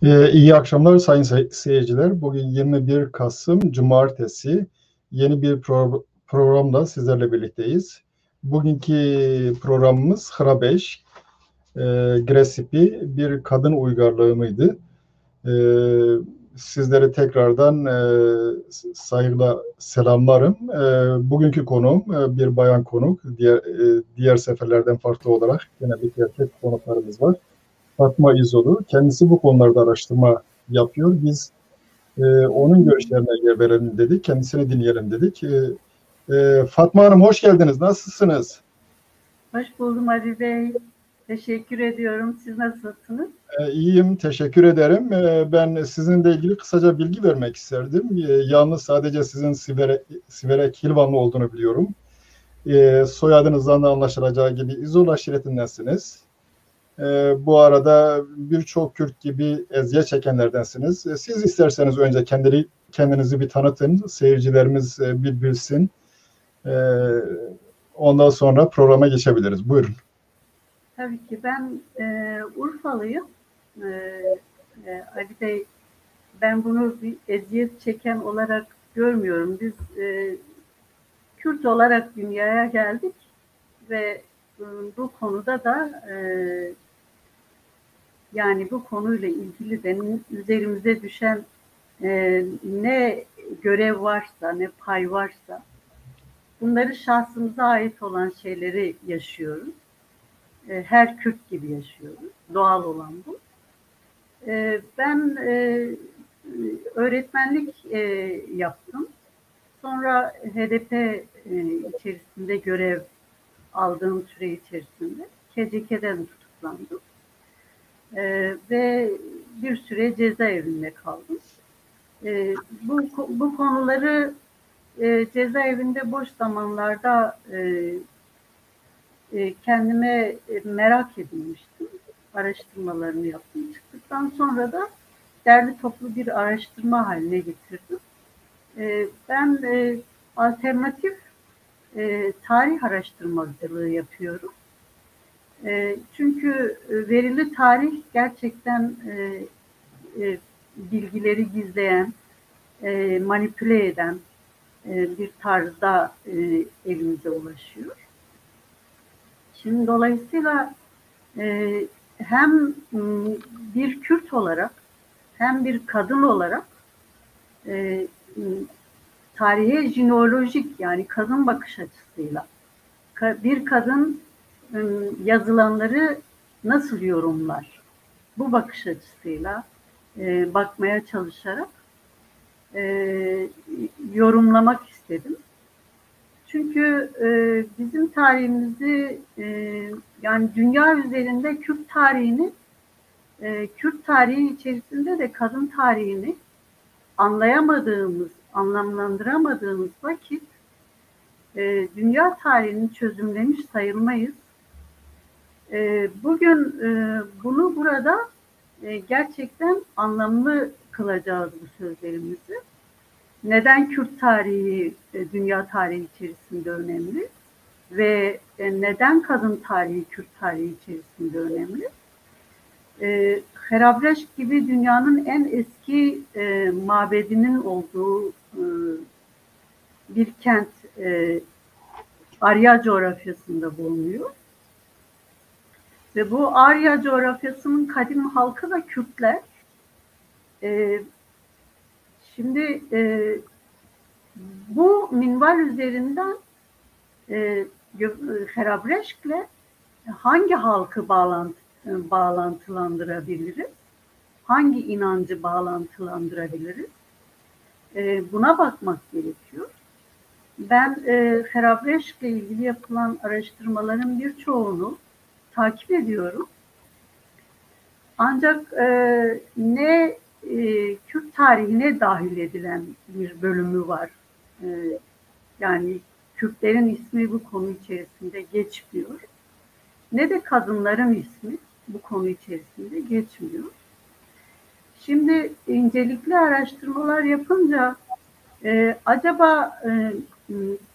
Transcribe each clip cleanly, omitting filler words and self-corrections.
İyi akşamlar sayın seyirciler. Bugün 21 Kasım Cumartesi. Yeni bir programda sizlerle birlikteyiz. Bugünkü programımız Hrabeş, Gresipi bir kadın uygarlığı e, Sizlere tekrardan saygıyla selamlarım. Bugünkü konuğum bir bayan konuk. Diğer seferlerden farklı olarak genellikle erkek konuklarımız var. Fatma İzolu. Kendisi bu konularda araştırma yapıyor. Biz onun görüşlerine yer verelim dedik. Kendisini dinleyelim dedik. Fatma Hanım hoş geldiniz. Nasılsınız? Hoş buldum Ali Bey. Teşekkür ediyorum. Siz nasılsınız? İyiyim. Teşekkür ederim. Ben sizinle ilgili kısaca bilgi vermek isterdim. Yalnız sadece sizin Siverek Hilvanlı olduğunu biliyorum. Soyadınızdan da anlaşılacağı gibi İzol aşiretindensiniz. Bu arada birçok Kürt gibi eziyet çekenlerdensiniz. Siz isterseniz önce kendinizi bir tanıtın, seyircilerimiz bir bilsin. Ondan sonra programa geçebiliriz. Buyurun. Tabii ki ben Urfalıyım. Ali Bey, ben bunu bir eziyet çeken olarak görmüyorum. Biz Kürt olarak dünyaya geldik ve bu konuda da yani bu konuyla ilgili de üzerimize düşen ne görev varsa, ne pay varsa bunları şahsımıza ait olan şeyleri yaşıyoruz. Her Kürt gibi yaşıyoruz. Doğal olan bu. Ben öğretmenlik yaptım. Sonra HDP içerisinde görev aldığım süre içerisinde KCK'den tutuklandım. Ve bir süre cezaevinde kaldım. Bu konuları cezaevinde boş zamanlarda kendime merak edinmiştim. Araştırmalarını yaptım. Çıktıktan sonra da derli toplu bir araştırma haline getirdim. Ben alternatif tarih araştırmacılığı yapıyorum. Çünkü verili tarih gerçekten bilgileri gizleyen, manipüle eden bir tarzda elimize ulaşıyor. Şimdi dolayısıyla hem bir Kürt olarak hem bir kadın olarak tarihe jineolojik yani kadın bakış açısıyla bir kadın yazılanları nasıl yorumlar? Bu bakış açısıyla bakmaya çalışarak yorumlamak istedim. Çünkü bizim tarihimizi yani dünya üzerinde Kürt tarihi içerisinde de kadın tarihini anlayamadığımız, anlamlandıramadığımız vakit dünya tarihini çözümlemiş sayılmayız. Bugün bunu burada gerçekten anlamlı kılacağız bu sözlerimizi. Neden Kürt tarihi dünya tarihi içerisinde önemli ve neden kadın tarihi Kürt tarihi içerisinde önemli? Herabreş gibi dünyanın en eski mabedinin olduğu bir kent Arya coğrafyasında bulunuyor. Ve bu Arya coğrafyasının kadim halkı da Kürtler. Şimdi bu minval üzerinden Herabreşk'le hangi halkı bağlantılandırabiliriz? Hangi inancı bağlantılandırabiliriz? Buna bakmak gerekiyor. Ben Herabreşk'le ilgili yapılan araştırmaların birçoğunu takip ediyorum. Ancak Kürt tarihine dahil edilen bir bölümü var. Yani Kürtlerin ismi bu konu içerisinde geçmiyor. Ne de kadınların ismi bu konu içerisinde geçmiyor. Şimdi incelikli araştırmalar yapınca acaba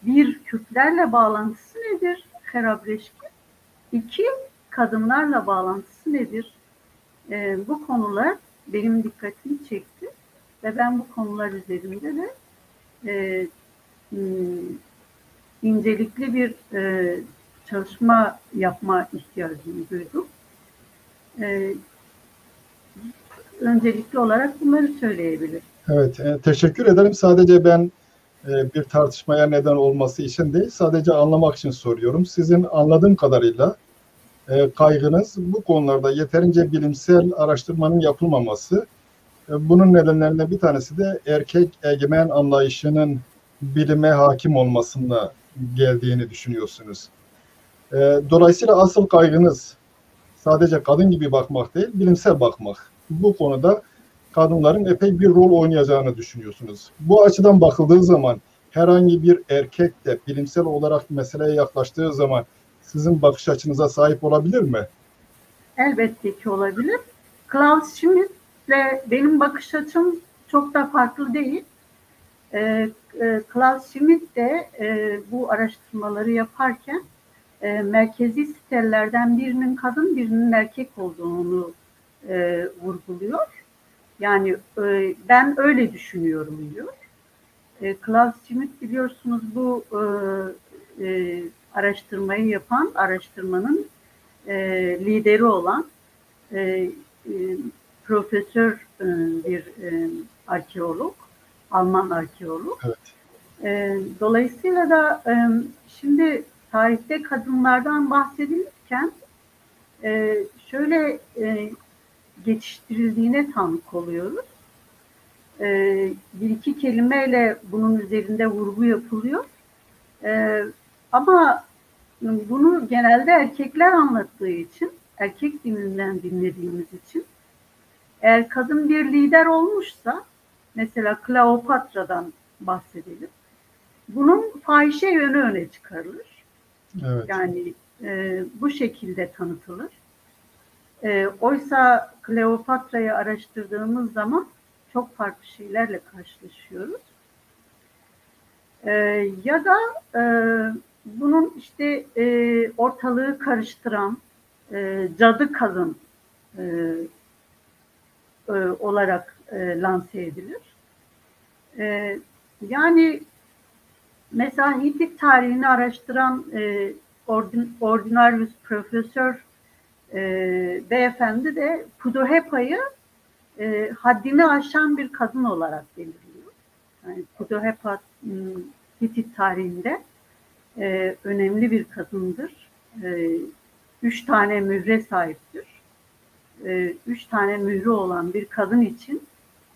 bir Kürtlerle bağlantısı nedir Herabreşk'in? 2 kadınlarla bağlantısı nedir? Bu konular benim dikkatimi çekti ve ben bu konular üzerinde de incelikli bir çalışma yapma ihtiyacını duydum. Öncelikli olarak bunları söyleyebilirim. Evet, teşekkür ederim. Sadece ben bir tartışmaya neden olması için değil, sadece anlamak için soruyorum. Sizin anladığım kadarıyla kaygınız bu konularda yeterince bilimsel araştırmanın yapılmaması. Bunun nedenlerinden bir tanesi de erkek egemen anlayışının bilime hakim olmasında geldiğini düşünüyorsunuz. Dolayısıyla asıl kaygınız sadece kadın gibi bakmak değil, bilimsel bakmak. Bu konuda kadınların epey bir rol oynayacağını düşünüyorsunuz. Bu açıdan bakıldığı zaman herhangi bir erkek de bilimsel olarak meseleye yaklaştığı zaman sizin bakış açınıza sahip olabilir mi? Elbette ki olabilir. Klaus Schmidt'le benim bakış açım çok da farklı değil. Klaus Schmidt de bu araştırmaları yaparken merkezi sitellerden birinin kadın, birinin erkek olduğunu vurguluyor. Yani ben öyle düşünüyorum diyor. Klaus Schmidt biliyorsunuz bu araştırmayı yapan, araştırmanın lideri olan profesör bir arkeolog, Alman arkeolog. Evet. Dolayısıyla da şimdi tarihte kadınlardan bahsedilirken şöyle geçiştirildiğine tanık oluyoruz. Bir iki kelimeyle bunun üzerinde vurgu yapılıyor. Ama bunu genelde erkekler anlattığı için, erkek dilinden dinlediğimiz için, eğer kadın bir lider olmuşsa, mesela Kleopatra'dan bahsedelim, bunun fahişe yönü öne çıkarılır. Evet. Yani bu şekilde tanıtılır. Oysa Kleopatra'yı araştırdığımız zaman çok farklı şeylerle karşılaşıyoruz. Ya da bunun işte ortalığı karıştıran cadı kadın olarak lanse edilir. Yani mesela Hitit tarihini araştıran Ordinarius Profesör beyefendi de Pudohepa'yı haddini aşan bir kadın olarak belirliyor. Yani Pudohepa Hitit tarihinde önemli bir kadındır. 3 tane mühre sahiptir. 3 tane mührü olan bir kadın için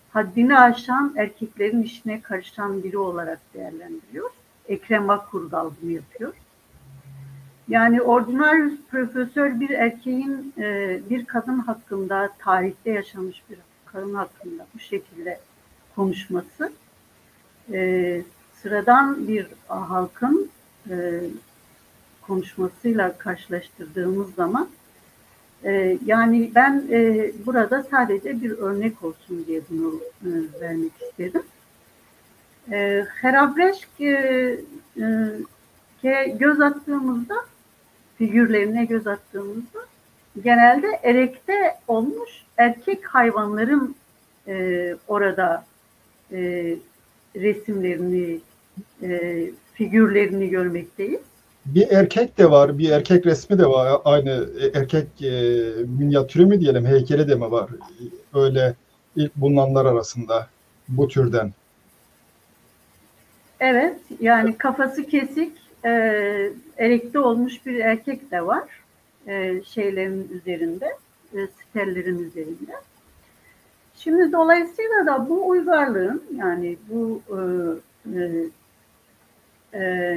haddini aşan, erkeklerin işine karışan biri olarak değerlendiriyor. Ekrem Akurgal bunu yapıyor. Yani Ordinarius Profesör bir erkeğin bir kadın hakkında, tarihte yaşamış bir kadın hakkında bu şekilde konuşması, sıradan bir halkın konuşmasıyla karşılaştırdığımız zaman, yani ben burada sadece bir örnek olsun diye bunu vermek istedim. Herabreşke göz attığımızda, figürlerine göz attığımızda genelde erekte olmuş erkek hayvanların orada resimlerini, figürlerini görmekteyiz. Bir erkek de var, bir erkek resmi de var. Aynı erkek minyatürü mü diyelim, heykeli de mi var? Öyle ilk bulunanlar arasında bu türden. Evet, yani kafası kesik, erekte olmuş bir erkek de var şeylerin üzerinde, stellerin üzerinde. Şimdi dolayısıyla da bu uygarlığın, yani bu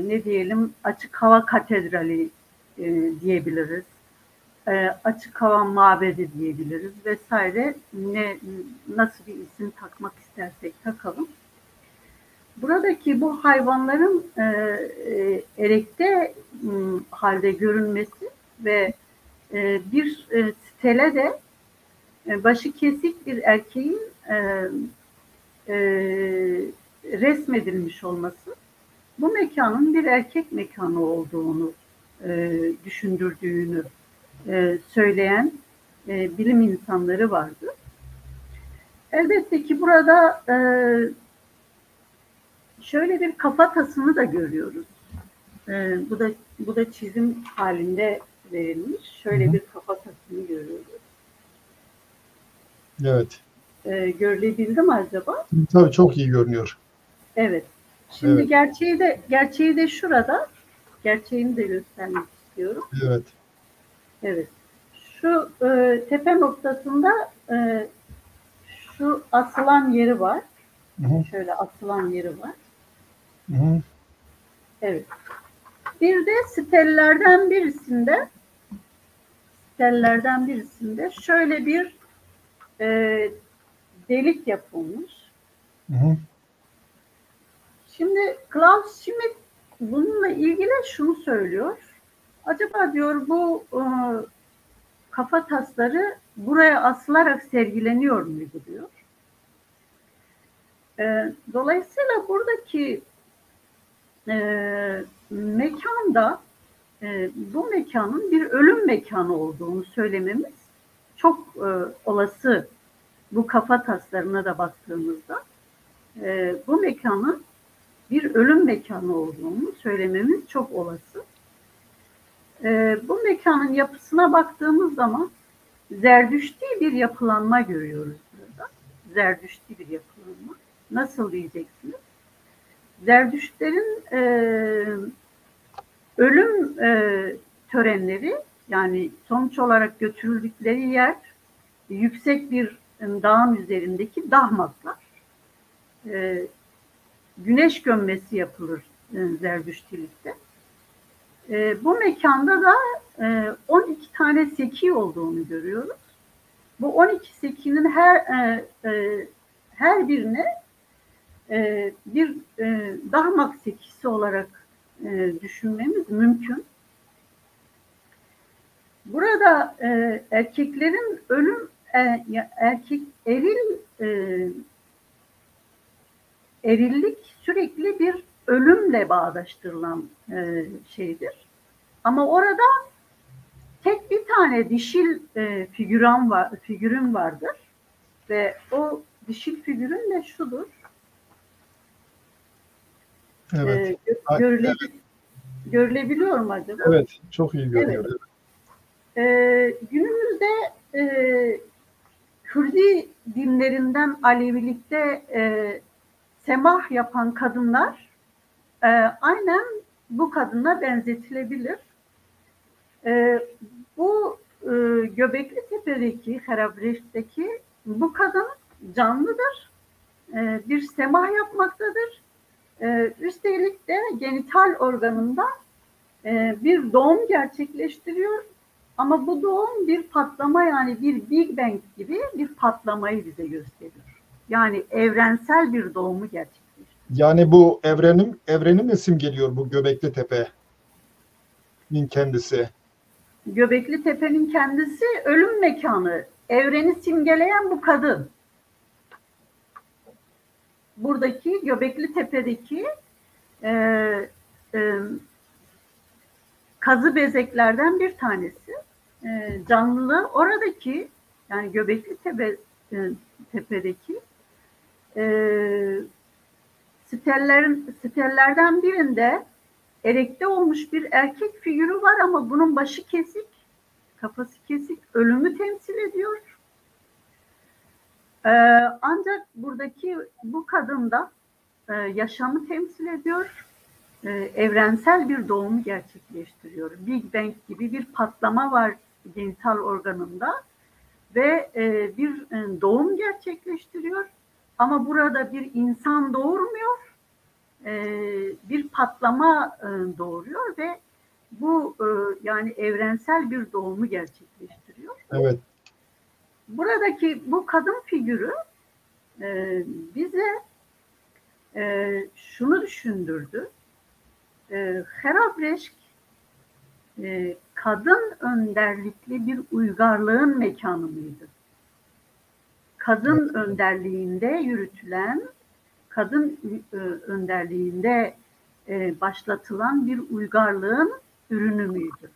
ne diyelim, açık hava katedrali diyebiliriz, açık hava mabedi diyebiliriz vesaire, nasıl bir isim takmak istersek takalım. Buradaki bu hayvanların erekte halde görünmesi ve bir stele de başı kesik bir erkeğin resmedilmiş olması bu mekanın bir erkek mekanı olduğunu düşündürdüğünü söyleyen bilim insanları vardı. Elbette ki burada şöyle bir kafatasını da görüyoruz. Bu da çizim halinde verilmiş. Şöyle bir kafatasını görüyoruz. Evet. Görülebildi mi acaba? Tabii çok iyi görünüyor. Evet. Şimdi Evet. gerçeği de şurada. Gerçeğini de göstermek istiyorum. Evet. Evet. Şu tepe noktasında şu asılan yeri var. Hı-hı. Şöyle asılan yeri var. Hı-hı. Evet. Bir de stellerden birisinde şöyle bir delik yapılmış. Hı-hı. Şimdi Klaus Schmidt bununla ilgili şunu söylüyor. Acaba diyor bu kafa tasları buraya asılarak sergileniyor muydu diyor. Dolayısıyla buradaki mekanda bu mekanın bir ölüm mekanı olduğunu söylememiz çok olası. Bu kafa taslarına da baktığımızda bu mekanın bir ölüm mekanı olduğunu söylememiz çok olası. Bu mekanın yapısına baktığımız zaman Zerdüşti bir yapılanma görüyoruz burada. Zerdüşti bir yapılanma. Nasıl diyeceksiniz? Zerdüştlerin ölüm törenleri, yani sonuç olarak götürüldükleri yer yüksek bir dağın üzerindeki dahmaklar. Güneş gömmesi yapılır Zerdüştilikte. Bu mekanda da 12 tane seki olduğunu görüyoruz. Bu 12 sekinin her birine bir dahmak sekisi olarak düşünmemiz mümkün. Burada erkeklerin erillik sürekli bir ölümle bağdaştırılan şeydir. Ama orada tek bir tane dişil figürün vardır ve o dişil figürün de şudur. Evet. Görülebiliyor mu acaba? Evet, çok iyi görünüyor. Evet. Günümüzde Kürdi dinlerinden Alevilikte semah yapan kadınlar aynen bu kadına benzetilebilir. Bu Göbekli Tepe'deki, Harabreş'teki bu kadın canlıdır. Bir semah yapmaktadır. Üstelik de genital organında bir doğum gerçekleştiriyor. Ama bu doğum bir patlama, yani bir Big Bang gibi bir patlamayı bize gösteriyor. Yani evrensel bir doğumu gerçekleştiriyor. Yani bu evrenin mi simgeliyor bu Göbekli Tepe'nin kendisi? Göbekli Tepe'nin kendisi ölüm mekanı. Evreni simgeleyen bu kadın. Buradaki Göbekli Tepe'deki kazı bezeklerden bir tanesi. Canlılığı oradaki, yani Göbekli Tepe'deki stellerden birinde erekte olmuş bir erkek figürü var ama bunun başı kesik, kafası kesik, ölümü temsil ediyor. Ancak buradaki bu kadın da yaşamı temsil ediyor. Evrensel bir doğum gerçekleştiriyor. Big Bang gibi bir patlama var genital organında ve bir doğum gerçekleştiriyor. Ama burada bir insan doğurmuyor, bir patlama doğuruyor ve bu yani evrensel bir doğumu gerçekleştiriyor. Evet. Buradaki bu kadın figürü bize şunu düşündürdü. Harabreşk kadın önderlikli bir uygarlığın mekanı mıydı? Kadın önderliğinde yürütülen, kadın önderliğinde başlatılan bir uygarlığın ürünü müydü?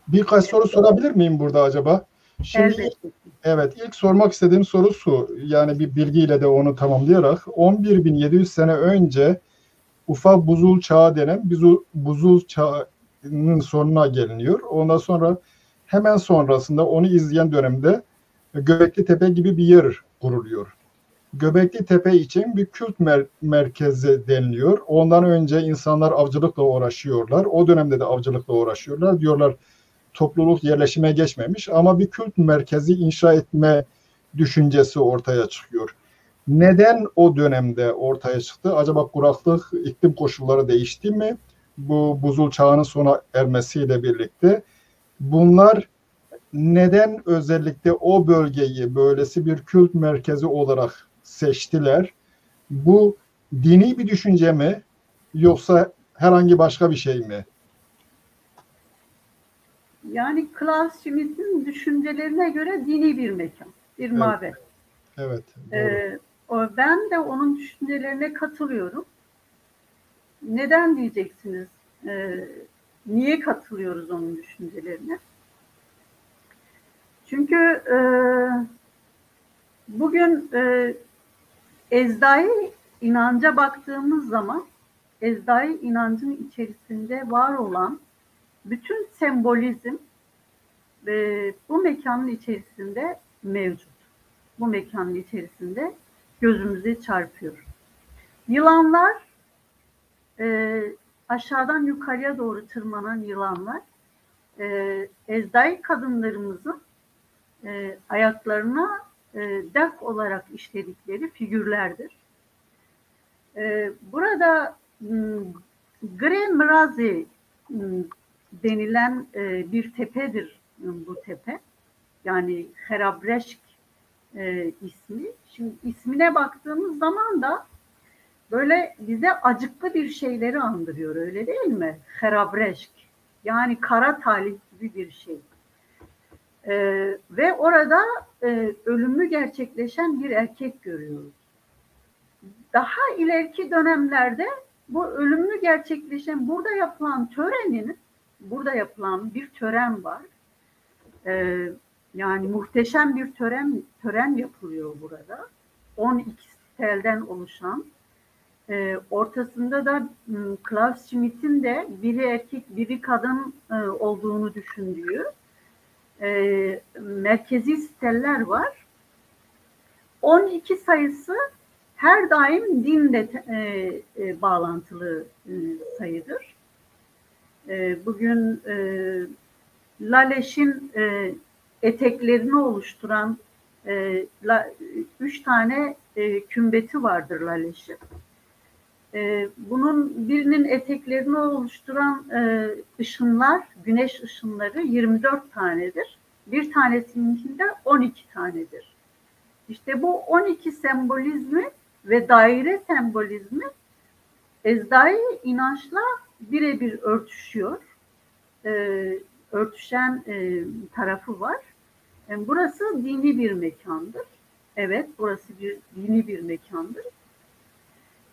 Birkaç soru sorabilir miyim burada acaba? Şimdi Elbette. evet, ilk sormak istediğim soru şu. Yani bir bilgiyle de onu tamamlayarak 11.700 sene önce Ufak Buzul Çağı denen buzul çağının sonuna geliniyor. Ondan sonra hemen sonrasında onu izleyen dönemde Göbekli Tepe gibi bir yer kuruluyor. Göbekli Tepe için bir kült merkezi deniliyor. Ondan önce insanlar avcılıkla uğraşıyorlar. O dönemde de avcılıkla uğraşıyorlar. Diyorlar topluluk yerleşime geçmemiş ama bir kült merkezi inşa etme düşüncesi ortaya çıkıyor. Neden o dönemde ortaya çıktı? Acaba kuraklık, iklim koşulları değişti mi? Bu buzul çağının sona ermesiyle birlikte. Bunlar neden özellikle o bölgeyi böylesi bir kült merkezi olarak seçtiler? Bu dini bir düşünce mi yoksa herhangi başka bir şey mi? Yani Klaus Schmidt'in düşüncelerine göre dini bir mekan, bir Evet, mabet. evet, doğru. Ben de onun düşüncelerine katılıyorum. Neden diyeceksiniz? Niye katılıyoruz onun düşüncelerine? Çünkü bugün Ezdai inanca baktığımız zaman Ezdai inancın içerisinde var olan bütün sembolizm bu mekanın içerisinde mevcut. Bu mekanın içerisinde gözümüze çarpıyor. Yılanlar, aşağıdan yukarıya doğru tırmanan yılanlar, Ezdai kadınlarımızın ayaklarına dak olarak işledikleri figürlerdir. Burada Gre Mrazi denilen bir tepedir bu tepe. Yani Herabreşk ismi. Şimdi ismine baktığımız zaman da böyle bize acıklı bir şeyleri andırıyor, öyle değil mi? Herabreşk. Yani kara talih gibi bir şey. Ve orada ölümü gerçekleşen bir erkek görüyoruz. Daha ileriki dönemlerde bu ölümlü gerçekleşen burada yapılan bir tören var. Yani muhteşem bir tören yapılıyor burada. 12 stelden oluşan. Ortasında da Klaus Schmidt'in de biri erkek biri kadın olduğunu düşündüğü merkezi steller var. 12 sayısı her daim dinle bağlantılı sayıdır. Bugün Lalesh'in eteklerini oluşturan 3 tane kümbeti vardır Lalesh'in. Bunun birinin eteklerini oluşturan ışınlar, güneş ışınları 24 tanedir. Bir tanesinde 12 tanedir. İşte bu 12 sembolizmi ve daire sembolizmi Ezdai inançla birebir örtüşüyor. Örtüşen tarafı var. Yani burası dini bir mekandır. Evet, burası dini bir mekandır.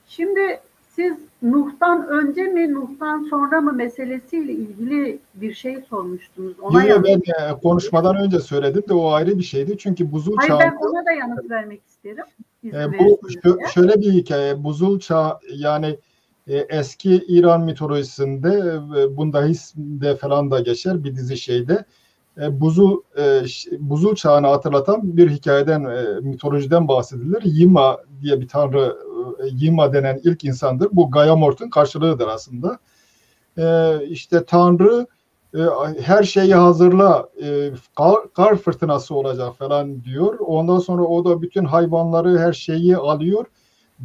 Şimdi siz Nuh'tan önce mi, Nuh'tan sonra mı meselesiyle ilgili bir şey sormuştunuz. Ona Yo, ben yanıt konuşmadan önce söyledim de o ayrı bir şeydi. Çünkü buzul Hayır, ben çağında ona da yanıt vermek isterim. İzin bu verirseniz eğer. şöyle bir hikaye. Buzul çağı yani eski İran mitolojisinde Bundahizm'de falan da geçer bir dizi şeyde. Buzul çağını hatırlatan bir hikayeden, mitolojiden bahsedilir. Yima diye bir tanrı, Yima denen ilk insandır. Bu Gaiamort'un karşılığıdır aslında. İşte tanrı her şeyi hazırla, kar fırtınası olacak falan diyor. Ondan sonra o da bütün hayvanları, her şeyi alıyor.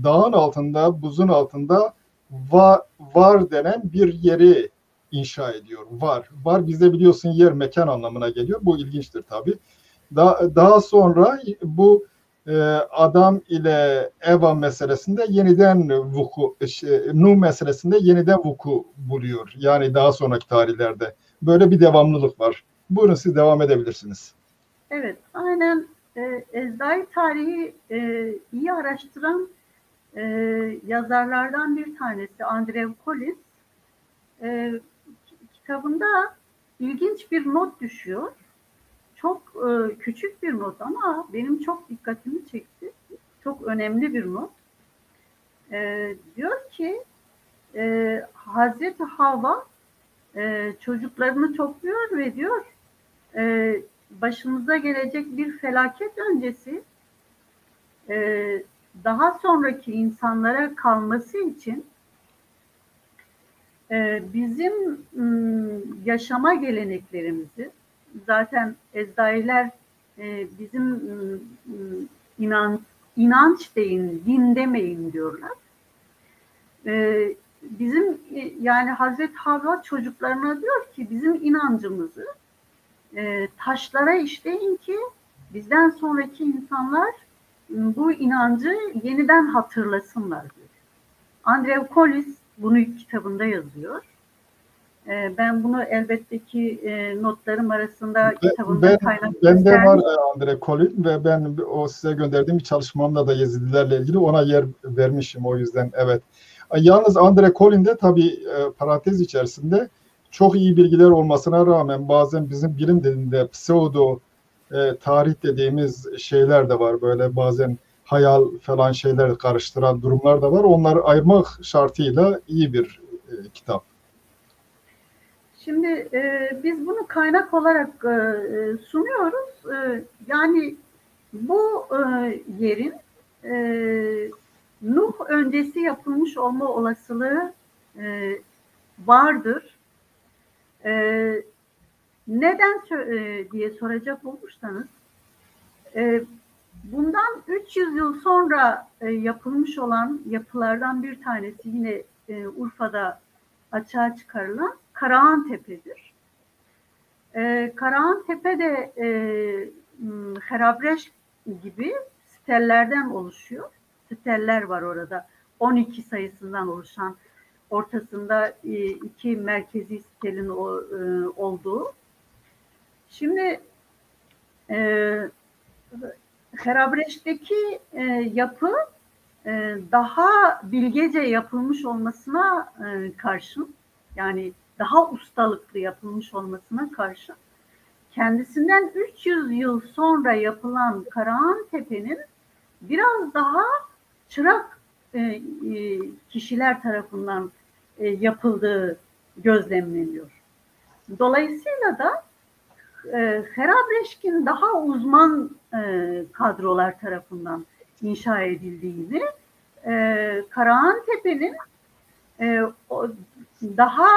Dağın altında, buzun altında var denen bir yeri inşa ediyor. Var bizde biliyorsun yer mekan anlamına geliyor. Bu ilginçtir tabii. Daha sonra bu Adam ile Eva meselesinde yeniden Nuh meselesinde yeniden vuku buluyor. Yani daha sonraki tarihlerde. Böyle bir devamlılık var. Buyurun siz devam edebilirsiniz. Evet, aynen. Ezdai tarihi iyi araştıran yazarlardan bir tanesi Andrew Collins. Kitabında ilginç bir not düşüyor. çok küçük bir not ama benim çok dikkatimi çekti. Çok önemli bir not. Diyor ki Hazreti Havva çocuklarını topluyor ve diyor başımıza gelecek bir felaket öncesi daha sonraki insanlara kalması için bizim yaşama geleneklerimizi, zaten Ezrailler bizim inanç deyin, din demeyin diyorlar. Bizim yani Hazreti Havva çocuklarına diyor ki bizim inancımızı taşlara işleyin ki bizden sonraki insanlar bu inancı yeniden hatırlasınlar diyor. Andrew Collis bunu kitabında yazıyor. Ben bunu elbette ki notlarım arasında kitabında kaynak ben de var gösterdim. Andre Colin ve ben o size gönderdiğim bir çalışmamda da Yezidilerle ilgili ona yer vermişim o yüzden evet. Yalnız Andre Colin'de tabii parantez içerisinde çok iyi bilgiler olmasına rağmen bazen bizim bilim dilinde pseudo tarih dediğimiz şeyler de var. Böyle bazen hayal falan şeyler karıştıran durumlar da var. Onları ayırmak şartıyla iyi bir kitap. Şimdi biz bunu kaynak olarak sunuyoruz. Yani bu yerin Nuh öncesi yapılmış olma olasılığı vardır. Neden diye soracak olursanız bundan 300 yıl sonra yapılmış olan yapılardan bir tanesi yine Urfa'da açığa çıkarılan Karahantepe'dir. Karahantepe de Herabreş gibi stellerden oluşuyor. Steller var orada. 12 sayısından oluşan, ortasında iki merkezi stellin olduğu. Şimdi Herabreş'teki yapı daha bilgece yapılmış olmasına karşın, yani daha ustalıklı yapılmış olmasına karşın, kendisinden 300 yıl sonra yapılan Karahantepe'nin biraz daha çırak kişiler tarafından yapıldığı gözlemleniyor. Dolayısıyla da Herabreşk'in daha uzman kadrolar tarafından inşa edildiğini, Karahantepe'nin daha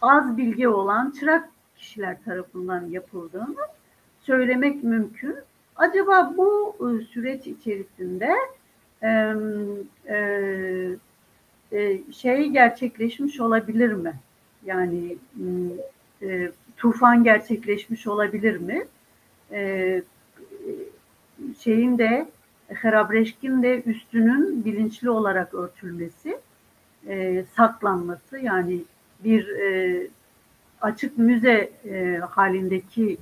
az bilgi olan çırak kişiler tarafından yapıldığını söylemek mümkün. Acaba bu süreç içerisinde şey gerçekleşmiş olabilir mi? Yani tufan gerçekleşmiş olabilir mi? Şeyin de Herabreşk'in de üstünün bilinçli olarak örtülmesi, saklanması, yani bir açık müze halindeki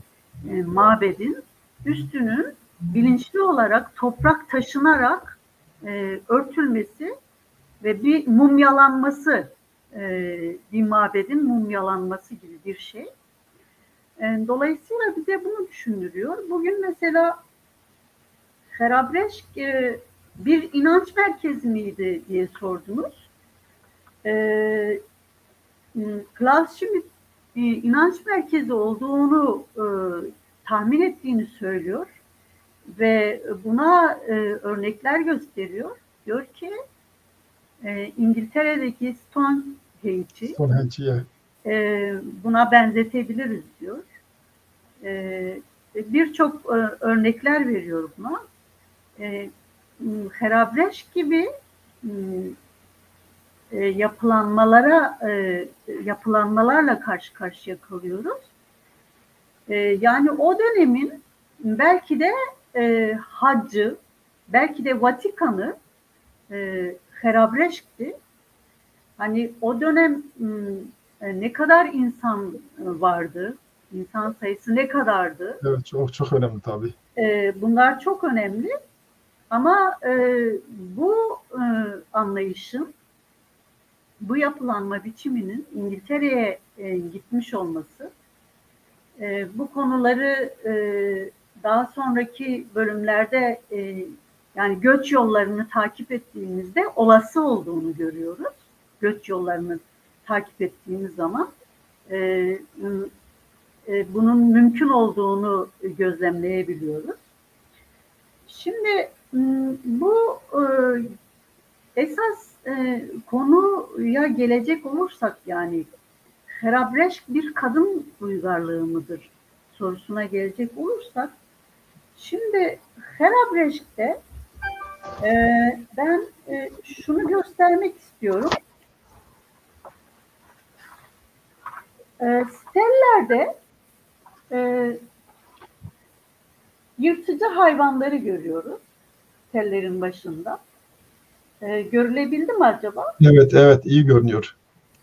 mabedin üstünün bilinçli olarak toprak taşınarak örtülmesi ve bir mumyalanması, bir mabedin mumyalanması gibi bir şey. Dolayısıyla bize bunu düşündürüyor. Bugün mesela Herabreşk bir inanç merkezi miydi diye sordunuz. Klaus Schmidt inanç merkezi olduğunu tahmin ettiğini söylüyor ve buna örnekler gösteriyor. Diyor ki İngiltere'deki Stonehenge'i buna benzetebiliriz diyor. Birçok örnekler veriyor buna. Herabreş gibi yapılanmalarla karşı karşıya kalıyoruz. Yani o dönemin belki de haccı, belki de Vatikan'ı Herabreşk'ti. Hani o dönem ne kadar insan vardı, insan sayısı ne kadardı? Evet, çok önemli tabii. Bunlar çok önemli. Ama bu anlayışın, bu yapılanma biçiminin İngiltere'ye gitmiş olması Bu konuları daha sonraki bölümlerde yani göç yollarını takip ettiğimizde olası olduğunu görüyoruz. Göç yollarını takip ettiğimiz zaman bunun mümkün olduğunu gözlemleyebiliyoruz. Şimdi bu esas konuya gelecek olursak, yani Herabreşk bir kadın uygarlığı mıdır sorusuna gelecek olursak, şimdi Herabreşk'te ben şunu göstermek istiyorum. Stellerde yırtıcı hayvanları görüyoruz tellerin başında. Görülebildi mi acaba? Evet, evet, iyi görünüyor.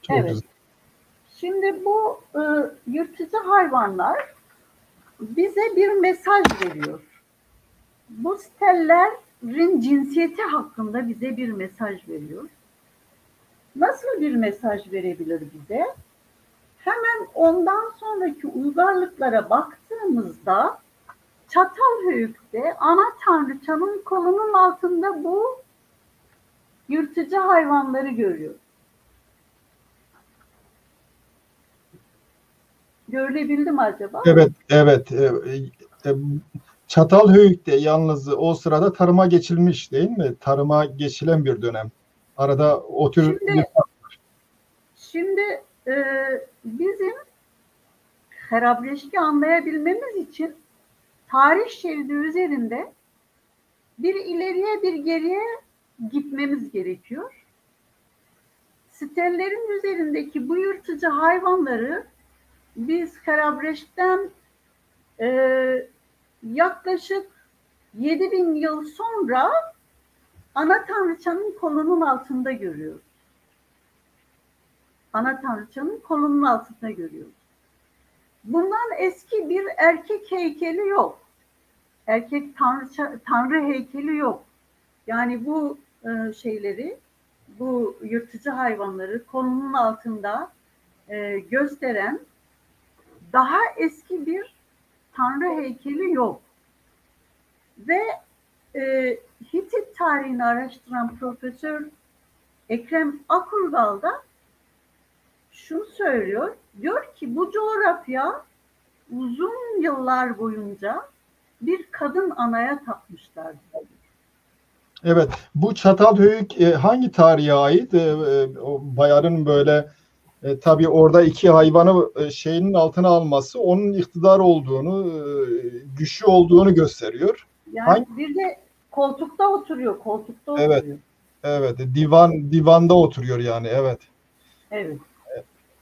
Çok evet. güzel. Şimdi bu yırtıcı hayvanlar bize bir mesaj veriyor. Bu stellerin cinsiyeti hakkında bize bir mesaj veriyor. Nasıl bir mesaj verebilir bize? Hemen ondan sonraki uygarlıklara baktığımızda Çatalhöyük'te ana tanrıçanın kolunun altında bu yırtıcı hayvanları görüyoruz. Görülebildi mi acaba? Evet, evet. Çatalhöyük'te yalnız o sırada tarıma geçilmiş değil mi? Tarıma geçilen bir dönem. Arada o tür... Şimdi bizim Herabreşk'i anlayabilmemiz için tarih şeridi üzerinde bir ileriye bir geriye gitmemiz gerekiyor. Stellerin üzerindeki bu yırtıcı hayvanları biz Herabreşk'ten yaklaşık 7000 yıl sonra ana tanrıçanın kolunun altında görüyoruz. Ana tanrıçanın kolunun altında görüyoruz. Bundan eski bir erkek heykeli yok. Erkek tanrı heykeli yok. Yani bu şeyleri, bu yırtıcı hayvanları kolunun altında gösteren daha eski bir tanrı heykeli yok. Ve Hitit tarihini araştıran Profesör Ekrem Akurgal da şunu söylüyor. Diyor ki bu coğrafya uzun yıllar boyunca bir kadın anaya tapmışlar. Evet, bu Çatalhöyük hangi tarihe ait? O bayanın böyle tabii orada iki hayvanı şeyinin altına alması onun iktidar olduğunu, güçlü olduğunu gösteriyor. Yani bir de koltukta oturuyor, Evet, oturuyor. evet, divanda oturuyor yani, evet. Evet.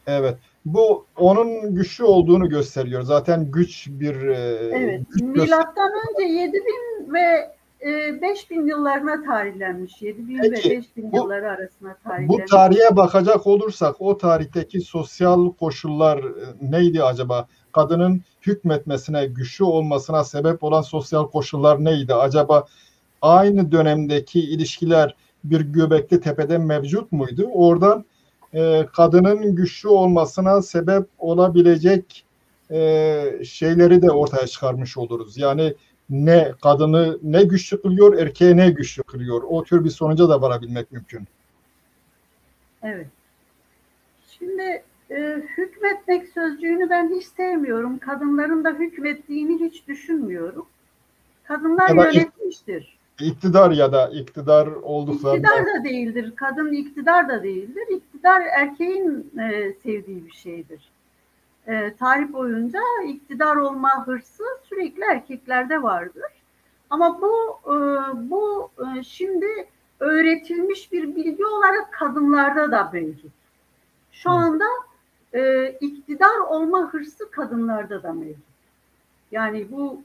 Evet. Bu onun güçlü olduğunu gösteriyor. Zaten güç bir evet. güç Milattan önce 7000 ve 5000 yıllarına tarihlenmiş. 7000 ve 5000 yılları arasına tarihlenmiş. Bu tarihe bakacak olursak o tarihteki sosyal koşullar neydi acaba? Kadının hükmetmesine, güçlü olmasına sebep olan sosyal koşullar neydi? Acaba aynı dönemdeki ilişkiler bir Göbekli Tepe'de mevcut muydu? Oradan kadının güçlü olmasına sebep olabilecek şeyleri de ortaya çıkarmış oluruz. Yani ne kadını ne güçlü kılıyor, erkeğe ne güçlü kılıyor. O tür bir sonuca da varabilmek mümkün. Evet. Şimdi hükmetmek sözcüğünü ben hiç sevmiyorum. Kadınların da hükmettiğini hiç düşünmüyorum. Kadınlar yönetmiştir. İktidar ya da iktidar olduklarında... İktidar da değildir. Kadın iktidar da değildir. İktidar erkeğin sevdiği bir şeydir. Tarih boyunca iktidar olma hırsı sürekli erkeklerde vardır. Ama bu şimdi öğretilmiş bir bilgi olarak kadınlarda da mevcut. Şu anda iktidar olma hırsı kadınlarda da mevcut. Yani bu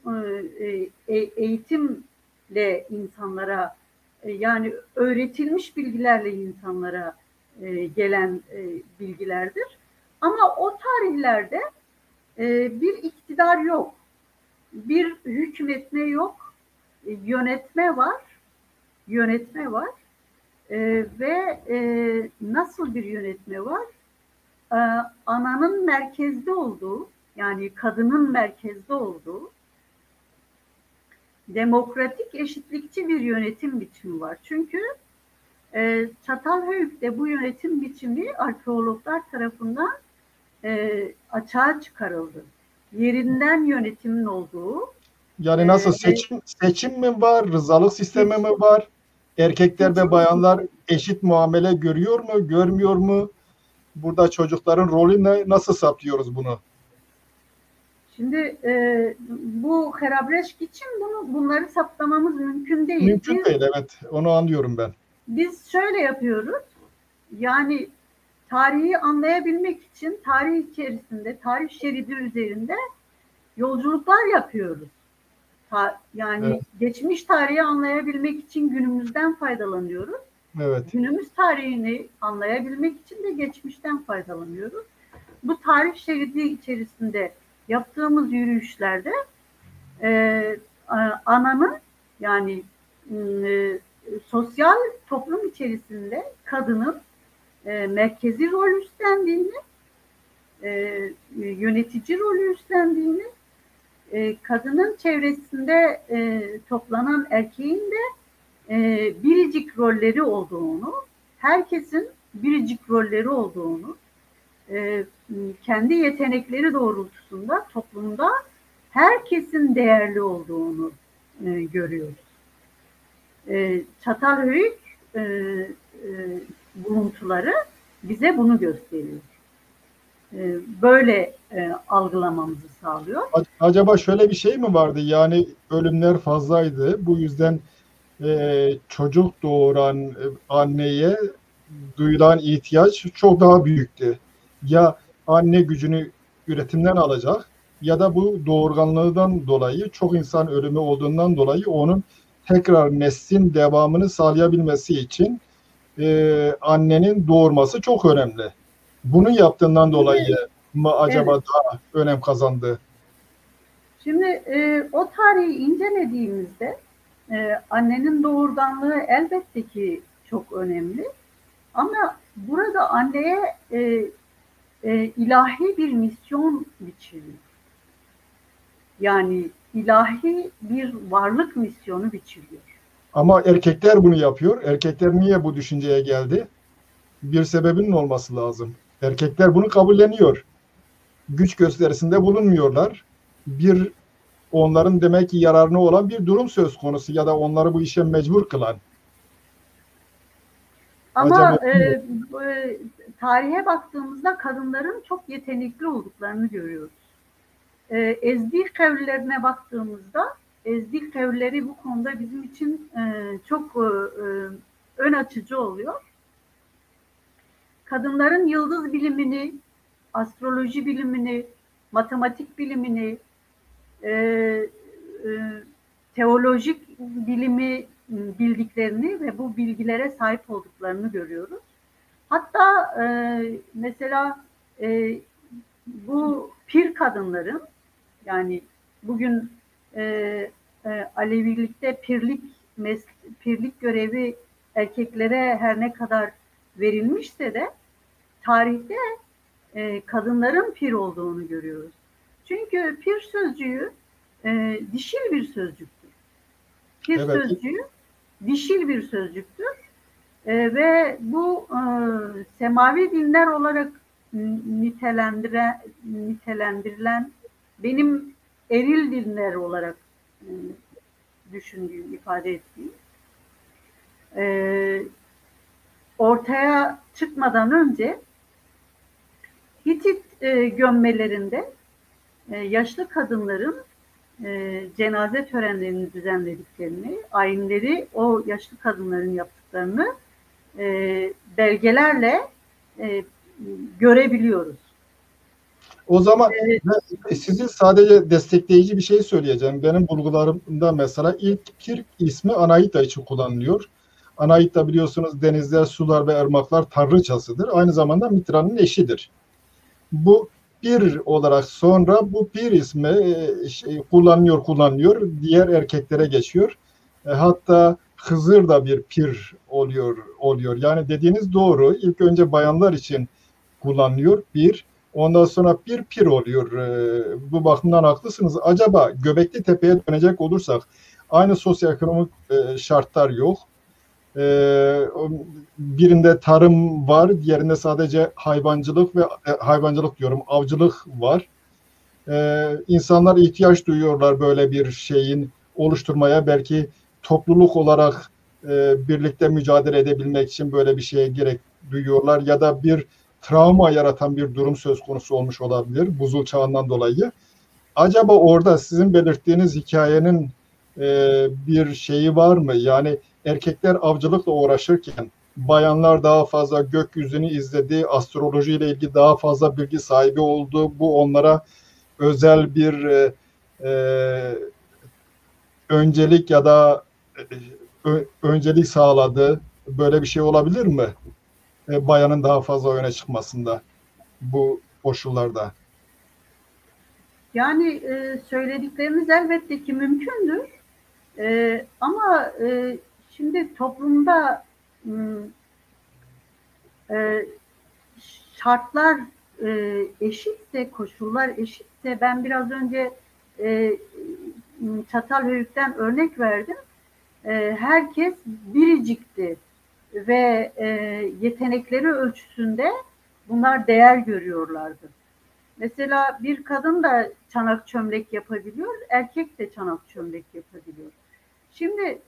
eğitimle insanlara, yani öğretilmiş bilgilerle insanlara gelen bilgilerdir. Ama o tarihlerde bir iktidar yok, bir hükmetme yok, yönetme var, ve nasıl bir yönetme var? Ananın merkezde olduğu, yani kadının merkezde olduğu demokratik, eşitlikçi bir yönetim biçimi var. Çünkü Çatalhöyük'te bu yönetim biçimi arkeologlar tarafından açığa çıkarıldı. Yerinden yönetimin olduğu. Yani nasıl seçim mi var, rızalık sistemi mi var? Erkekler ve bayanlar eşit muamele görüyor mu, görmüyor mu? Burada çocukların rolü ne? Nasıl saptıyoruz bunu? Şimdi bu Harabreşk için bunları saptamamız mümkün değil. Mümkün değil, evet. Onu anlıyorum ben. Biz şöyle yapıyoruz. Yani tarihi anlayabilmek için tarih içerisinde, tarih şeridi üzerinde yolculuklar yapıyoruz. Yani evet, geçmiş tarihi anlayabilmek için günümüzden faydalanıyoruz. Evet. Günümüz tarihini anlayabilmek için de geçmişten faydalanıyoruz. Bu tarih şeridi içerisinde yaptığımız yürüyüşlerde ananın, yani sosyal toplum içerisinde kadının merkezi rol üstlendiğini, yönetici rolü üstlendiğini, kadının çevresinde toplanan erkeğin de biricik rolleri olduğunu, herkesin biricik rolleri olduğunu, kendi yetenekleri doğrultusunda toplumda herkesin değerli olduğunu görüyoruz. Çatalhöyük buluntuları bize bunu gösteriyor. Böyle algılamamızı sağlıyor. Acaba şöyle bir şey mi vardı? Yani ölümler fazlaydı. Bu yüzden çocuk doğuran anneye duyulan ihtiyaç çok daha büyüktü. Ya anne gücünü üretimden alacak ya da bu doğurganlığından dolayı çok insan ölümü olduğundan dolayı onun tekrar neslin devamını sağlayabilmesi için annenin doğurması çok önemli. Bunu yaptığından dolayı mı acaba evet, daha önem kazandı? Şimdi o tarihi incelediğimizde annenin doğurganlığı elbette ki çok önemli. Ama burada anneye ilahi bir misyon biçiliyor. Yani ilahi bir varlık misyonu biçiliyor. Ama erkekler bunu yapıyor. Erkekler niye bu düşünceye geldi? Bir sebebinin olması lazım. Erkekler bunu kabulleniyor. Güç gösterisinde bulunmuyorlar. Bir onların demek ki yararına olan bir durum söz konusu ya da onları bu işe mecbur kılan. Ama tarihe baktığımızda kadınların çok yetenekli olduklarını görüyoruz. Ezdil kavlilerine baktığımızda Ezdil kavlileri bu konuda bizim için çok ön açıcı oluyor. Kadınların yıldız bilimini, astroloji bilimini, matematik bilimini, teolojik bilimi bildiklerini ve bu bilgilere sahip olduklarını görüyoruz. Hatta mesela bu pir kadınların, yani bugün Alevilikte pirlik görevi erkeklere her ne kadar verilmişse de tarihte kadınların pir olduğunu görüyoruz. Çünkü pir sözcüğü dişil bir sözcüktür. Pir evet, sözcüğü dişil bir sözcüktür. Ve bu semavi dinler olarak nitelendirilen, benim eril dinler olarak düşündüğüm, ifade ettiğim, ortaya çıkmadan önce Hitit gömmelerinde yaşlı kadınların cenaze törenlerini düzenlediklerini, ayinleri o yaşlı kadınların yaptıklarını belgelerle görebiliyoruz. O zaman sizin sadece destekleyici bir şey söyleyeceğim. Benim bulgularımda mesela ilk pir ismi Anahita için kullanılıyor. Anahita biliyorsunuz denizler, sular ve ırmaklar tanrıçasıdır. Aynı zamanda Mitra'nın eşidir. Bu pir olarak sonra bu pir ismi kullanılıyor. Diğer erkeklere geçiyor. Hatta Hızır da bir pir oluyor. Yani dediğiniz doğru. İlk önce bayanlar için kullanılıyor pir. Ondan sonra pir oluyor. Bu bakımdan haklısınız. Acaba Göbekli Tepe'ye dönecek olursak aynı sosyoekonomik şartlar yok. Birinde tarım var, diğerinde sadece hayvancılık ve hayvancılık diyorum, avcılık var. İnsanlar ihtiyaç duyuyorlar böyle bir şeyin oluşturmaya. Belki topluluk olarak birlikte mücadele edebilmek için böyle bir şeye gerek duyuyorlar ya da bir travma yaratan bir durum söz konusu olmuş olabilir buzul çağından dolayı. Acaba orada sizin belirttiğiniz hikayenin bir şeyi var mı? Yani erkekler avcılıkla uğraşırken bayanlar daha fazla gökyüzünü izledi, astrolojiyle ilgili daha fazla bilgi sahibi oldu. Bu onlara özel bir öncelik ya da öncelik sağladı. Böyle bir şey olabilir mi? Bayanın daha fazla öne çıkmasında bu koşullarda. Yani söyledikleriniz elbette ki mümkündür. Ama şimdi toplumda şartlar eşitse, koşullar eşitse, ben biraz önce Çatalhöyük'ten örnek verdim. Herkes biricikti ve yetenekleri ölçüsünde bunlar değer görüyorlardı. Mesela bir kadın da çanak çömlek yapabiliyor, erkek de çanak çömlek yapabiliyor. Şimdi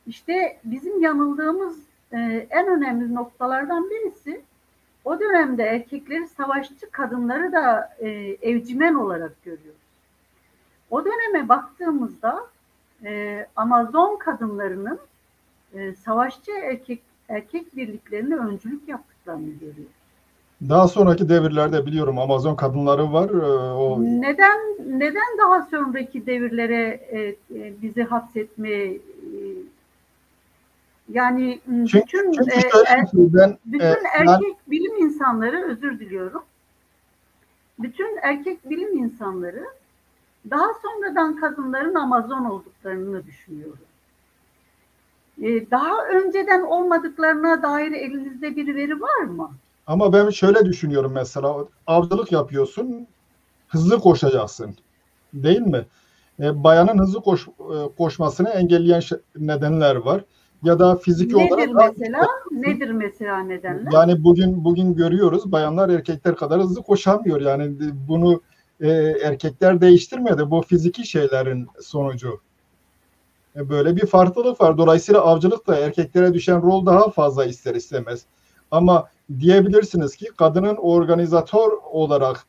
işte bizim yanıldığımız en önemli noktalardan birisi, o dönemde erkekleri savaşçı, kadınları da evcimen olarak görüyoruz. O döneme baktığımızda Amazon kadınlarının savaşçı erkek birliklerine öncülük yaptıklarını görüyoruz. Daha sonraki devirlerde biliyorum Amazon kadınları var. Neden daha sonraki devirlere bizi hapsetme, yani bütün erkek bilim insanları, özür diliyorum, bütün erkek bilim insanları daha sonradan kadınların Amazon olduklarını düşünüyorum. Daha önceden olmadıklarına dair elinizde bir veri var mı? Ama ben şöyle düşünüyorum, mesela avcılık yapıyorsun, hızlı koşacaksın, değil mi? Bayanın hızlı koşmasını engelleyen nedenler var. Ya da fiziki olarak... Nedir mesela nedenler? Yani bugün görüyoruz, bayanlar erkekler kadar hızlı koşamıyor. Yani bunu erkekler değiştirmedi. Bu fiziki şeylerin sonucu. Böyle bir farklılık var. Dolayısıyla avcılıkta erkeklere düşen rol daha fazla ister istemez. Ama diyebilirsiniz ki kadının organizatör olarak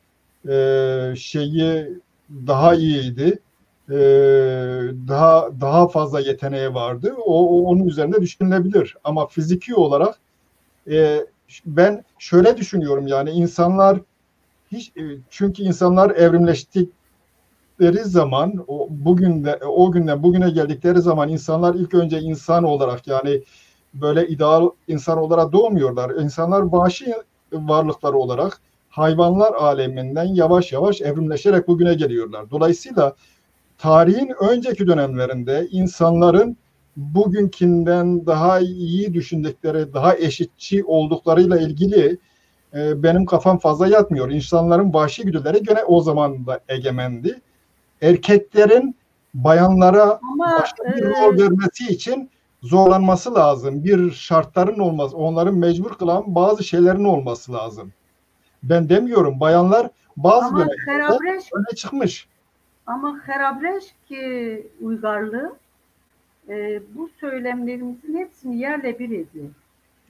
şeyi daha iyiydi. Daha fazla yeteneği vardı. Onun üzerinde düşünülebilir. Ama fiziki olarak ben şöyle düşünüyorum, yani insanlar çünkü insanlar evrimleştikleri zaman o günden bugüne geldikleri zaman insanlar ilk önce insan olarak, yani böyle ideal insan olarak doğmuyorlar. İnsanlar vahşi varlıklar olarak hayvanlar aleminden yavaş yavaş evrimleşerek bugüne geliyorlar. Dolayısıyla tarihin önceki dönemlerinde insanların bugünkinden daha iyi düşündükleri, daha eşitçi olduklarıyla ilgili benim kafam fazla yatmıyor. İnsanların vahşi güdüleri gene o zaman da egemendi. Erkeklerin bayanlara başka bir rol vermesi için zorlanması lazım. Bir şartların olması, onların mecbur kılan bazı şeylerin olması lazım. Ben demiyorum, bayanlar bazı dönemlerde öne çıkmış. Ama Harabreşki uygarlığı bu söylemlerimizin hepsini yerle bir ediyor.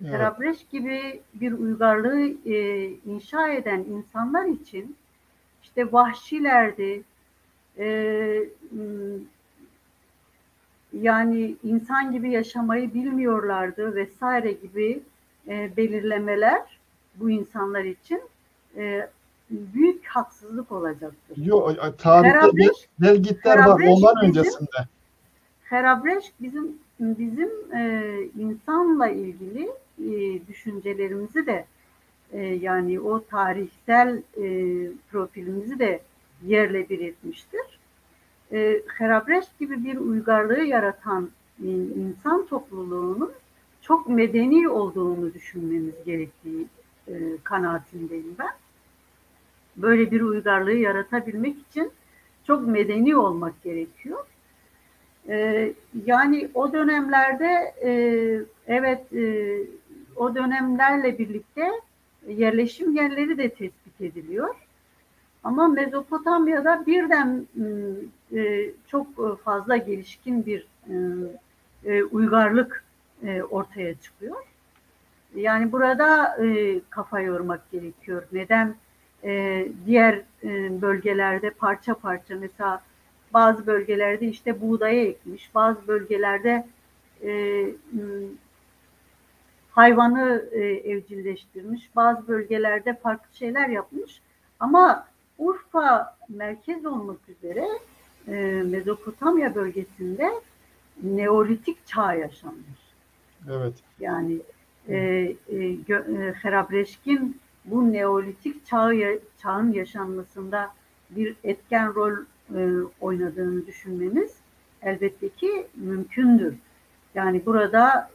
Evet. Harabreş gibi bir uygarlığı inşa eden insanlar için işte vahşilerdi, yani insan gibi yaşamayı bilmiyorlardı vesaire gibi belirlemeler bu insanlar için büyük haksızlık olacaktır. Yok, tarihte belgitler var ondan öncesinde. Harabreş bizim insanla ilgili düşüncelerimizi de yani o tarihsel profilimizi de yerle bir etmiştir. Harabreş gibi bir uygarlığı yaratan insan topluluğunun çok medeni olduğunu düşünmemiz gerektiği kanaatindeyim ben. böyle bir uygarlığı yaratabilmek için çok medeni olmak gerekiyor. Yani o dönemlerde evet, o dönemlerle birlikte yerleşim yerleri de tespit ediliyor. Ama Mezopotamya'da birden çok fazla gelişkin bir uygarlık ortaya çıkıyor. Yani burada kafa yormak gerekiyor. Neden diğer bölgelerde parça parça, mesela bazı bölgelerde işte buğdaya ekmiş, bazı bölgelerde hayvanı evcilleştirmiş, bazı bölgelerde farklı şeyler yapmış. Ama Urfa merkez olmak üzere Mezopotamya bölgesinde Neolitik çağ yaşanmış. Evet. Yani Herabreşkin bu Neolitik çağın yaşanmasında bir etken rol oynadığını düşünmemiz elbette ki mümkündür. Yani burada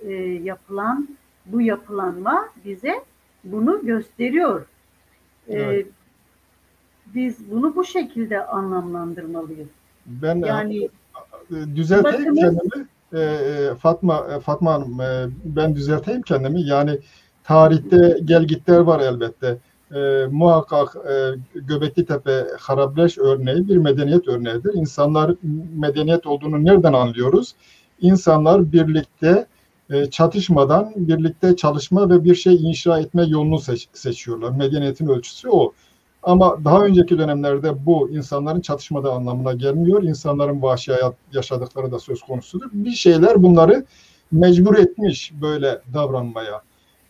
bu yapılanma bize bunu gösteriyor. Evet. Biz bunu bu şekilde anlamlandırmalıyız. Ben Yani düzelteyim bakınız, kendimi. Fatma Hanım, ben düzelteyim kendimi. Yani tarihte gelgitler var elbette. Muhakkak Göbekli Tepe Harableş örneği bir medeniyet örneğidir. İnsanlar medeniyet olduğunu nereden anlıyoruz? İnsanlar birlikte çatışmadan birlikte çalışma ve bir şey inşa etme yolunu seçiyorlar. Medeniyetin ölçüsü o. Ama daha önceki dönemlerde bu insanların çatışmadığı anlamına gelmiyor. İnsanların vahşi hayat yaşadıkları da söz konusudur. Bir şeyler bunları mecbur etmiş böyle davranmaya.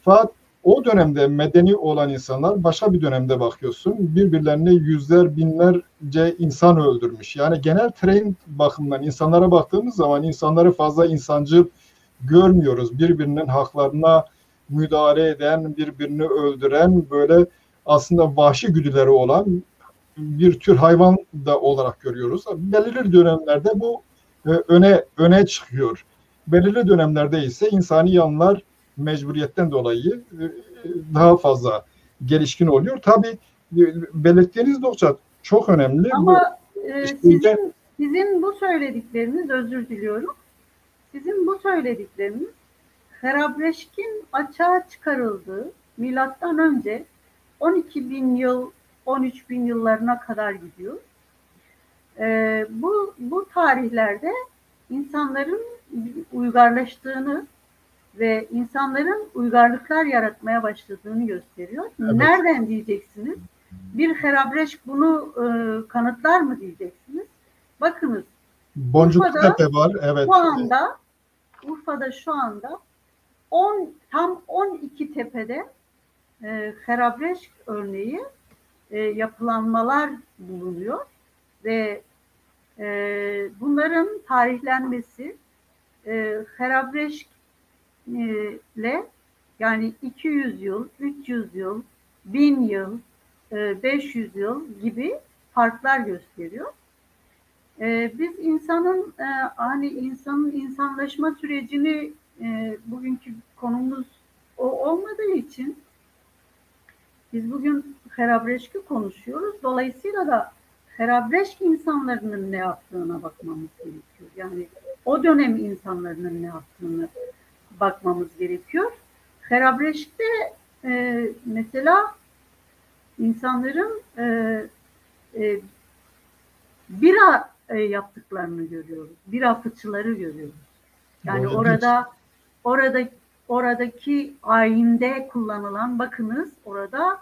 Fakat o dönemde medeni olan insanlar başka bir dönemde bakıyorsun. Birbirlerine yüzler, binlerce insan öldürmüş. Yani genel trend bakımından insanlara baktığımız zaman insanları fazla insancıl görmüyoruz. Birbirinin haklarına müdahale eden, birbirini öldüren, böyle aslında vahşi güdüleri olan bir tür hayvan da olarak görüyoruz. Belirli dönemlerde bu öne çıkıyor. Belirli dönemlerde ise insani yanlar mecburiyetten dolayı daha fazla gelişkin oluyor. Tabii belirttiğiniz nokta çok önemli. ama İşte, sizin bu söyledikleriniz, özür diliyorum. Sizin bu söyledikleriniz Herabreşkin açığa çıkarıldığı milattan önce 12 bin yıl, 13 bin yıllarına kadar gidiyor. Bu tarihlerde insanların uygarlaştığını ve insanların uygarlıklar yaratmaya başladığını gösteriyor. evet. Nereden diyeceksiniz? Bir Herabreşk bunu kanıtlar mı diyeceksiniz? Bakınız, Boncuklu Tepe var. Evet. Urfa'da şu anda tam 12 tepede Herabreşk örneği yapılanmalar bulunuyor ve bunların tarihlenmesi Herabreşk ile, yani 200 yıl, 300 yıl, 1000 yıl, 500 yıl gibi farklar gösteriyor. Biz insanın insanlaşma sürecini, bugünkü konumuz o olmadığı için biz bugün Herabreşk'i konuşuyoruz. Dolayısıyla da Herabreşk insanların ne yaptığına bakmamız gerekiyor. Yani o dönem insanların ne yaptığını bakmamız gerekiyor. Herabreşk'te mesela insanların bira yaptıklarını görüyoruz. Bira fıçıları görüyoruz. Yani oradaki ayinde kullanılan, bakınız, orada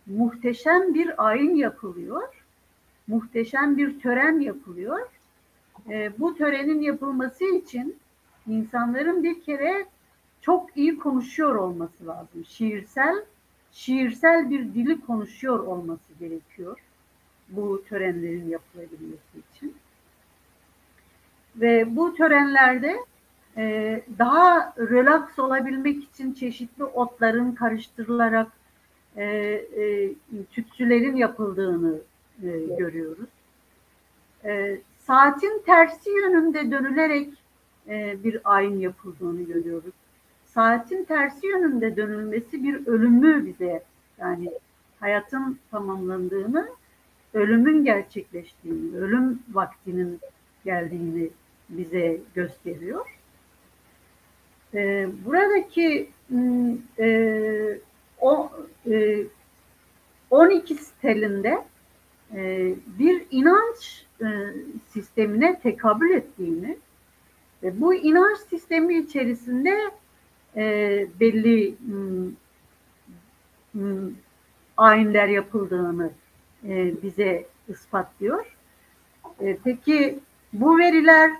muhteşem bir ayin yapılıyor. Muhteşem bir tören yapılıyor. Bu törenin yapılması için insanların bir kere çok iyi konuşuyor olması lazım. Şiirsel bir dili konuşuyor olması gerekiyor bu törenlerin yapılabilmesi için. Ve bu törenlerde daha relax olabilmek için çeşitli otların karıştırılarak tütsülerin yapıldığını görüyoruz. Saatin tersi yönünde dönülerek bir ayin yapıldığını görüyoruz. Saatin tersi yönünde dönülmesi bir ölümü bize, yani hayatın tamamlandığını ölümün gerçekleştiğini, ölüm vaktinin geldiğini bize gösteriyor. Buradaki o 12 stelinde bir inanç sistemine tekabül ettiğini ve bu inanç sistemi içerisinde belli ayinler yapıldığını bize ispatlıyor. Peki bu veriler,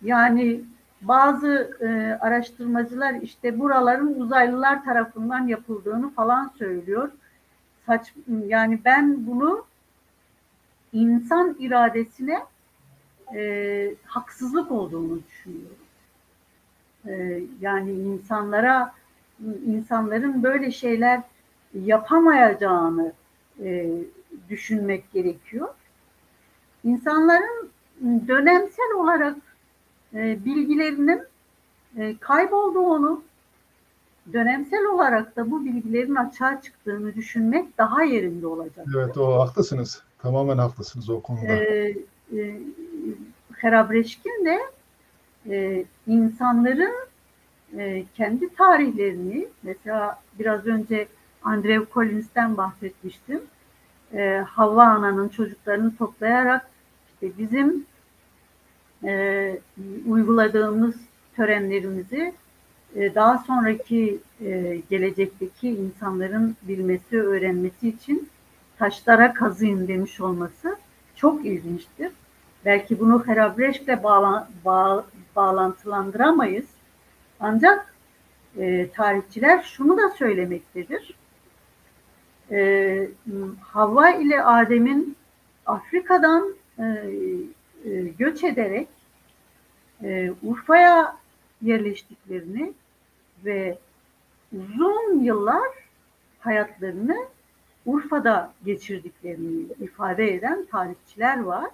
yani bazı araştırmacılar işte buraların uzaylılar tarafından yapıldığını falan söylüyor. Yani ben bunu insan iradesine haksızlık olduğunu düşünüyorum. Yani insanların böyle şeyler yapamayacağını düşünmek gerekiyor. İnsanların dönemsel olarak bilgilerinin kaybolduğunu, dönemsel olarak da bu bilgilerin açığa çıktığını düşünmek daha yerinde olacak. Evet, o haklısınız. Tamamen haklısınız o konuda. Harabreşkin de insanların kendi tarihlerini, mesela biraz önce Andrew Collins'ten bahsetmiştim. Havva Ana'nın çocuklarını toplayarak işte bizim uyguladığımız törenlerimizi daha sonraki gelecekteki insanların bilmesi, öğrenmesi için taşlara kazıyın demiş olması çok ilginçtir. Belki bunu Harabreş'le bağlantılandıramayız. Ancak tarihçiler şunu da söylemektedir. Havva ile Adem'in Afrika'dan göç ederek Urfa'ya yerleştiklerini ve uzun yıllar hayatlarını Urfa'da geçirdiklerini ifade eden tarihçiler var.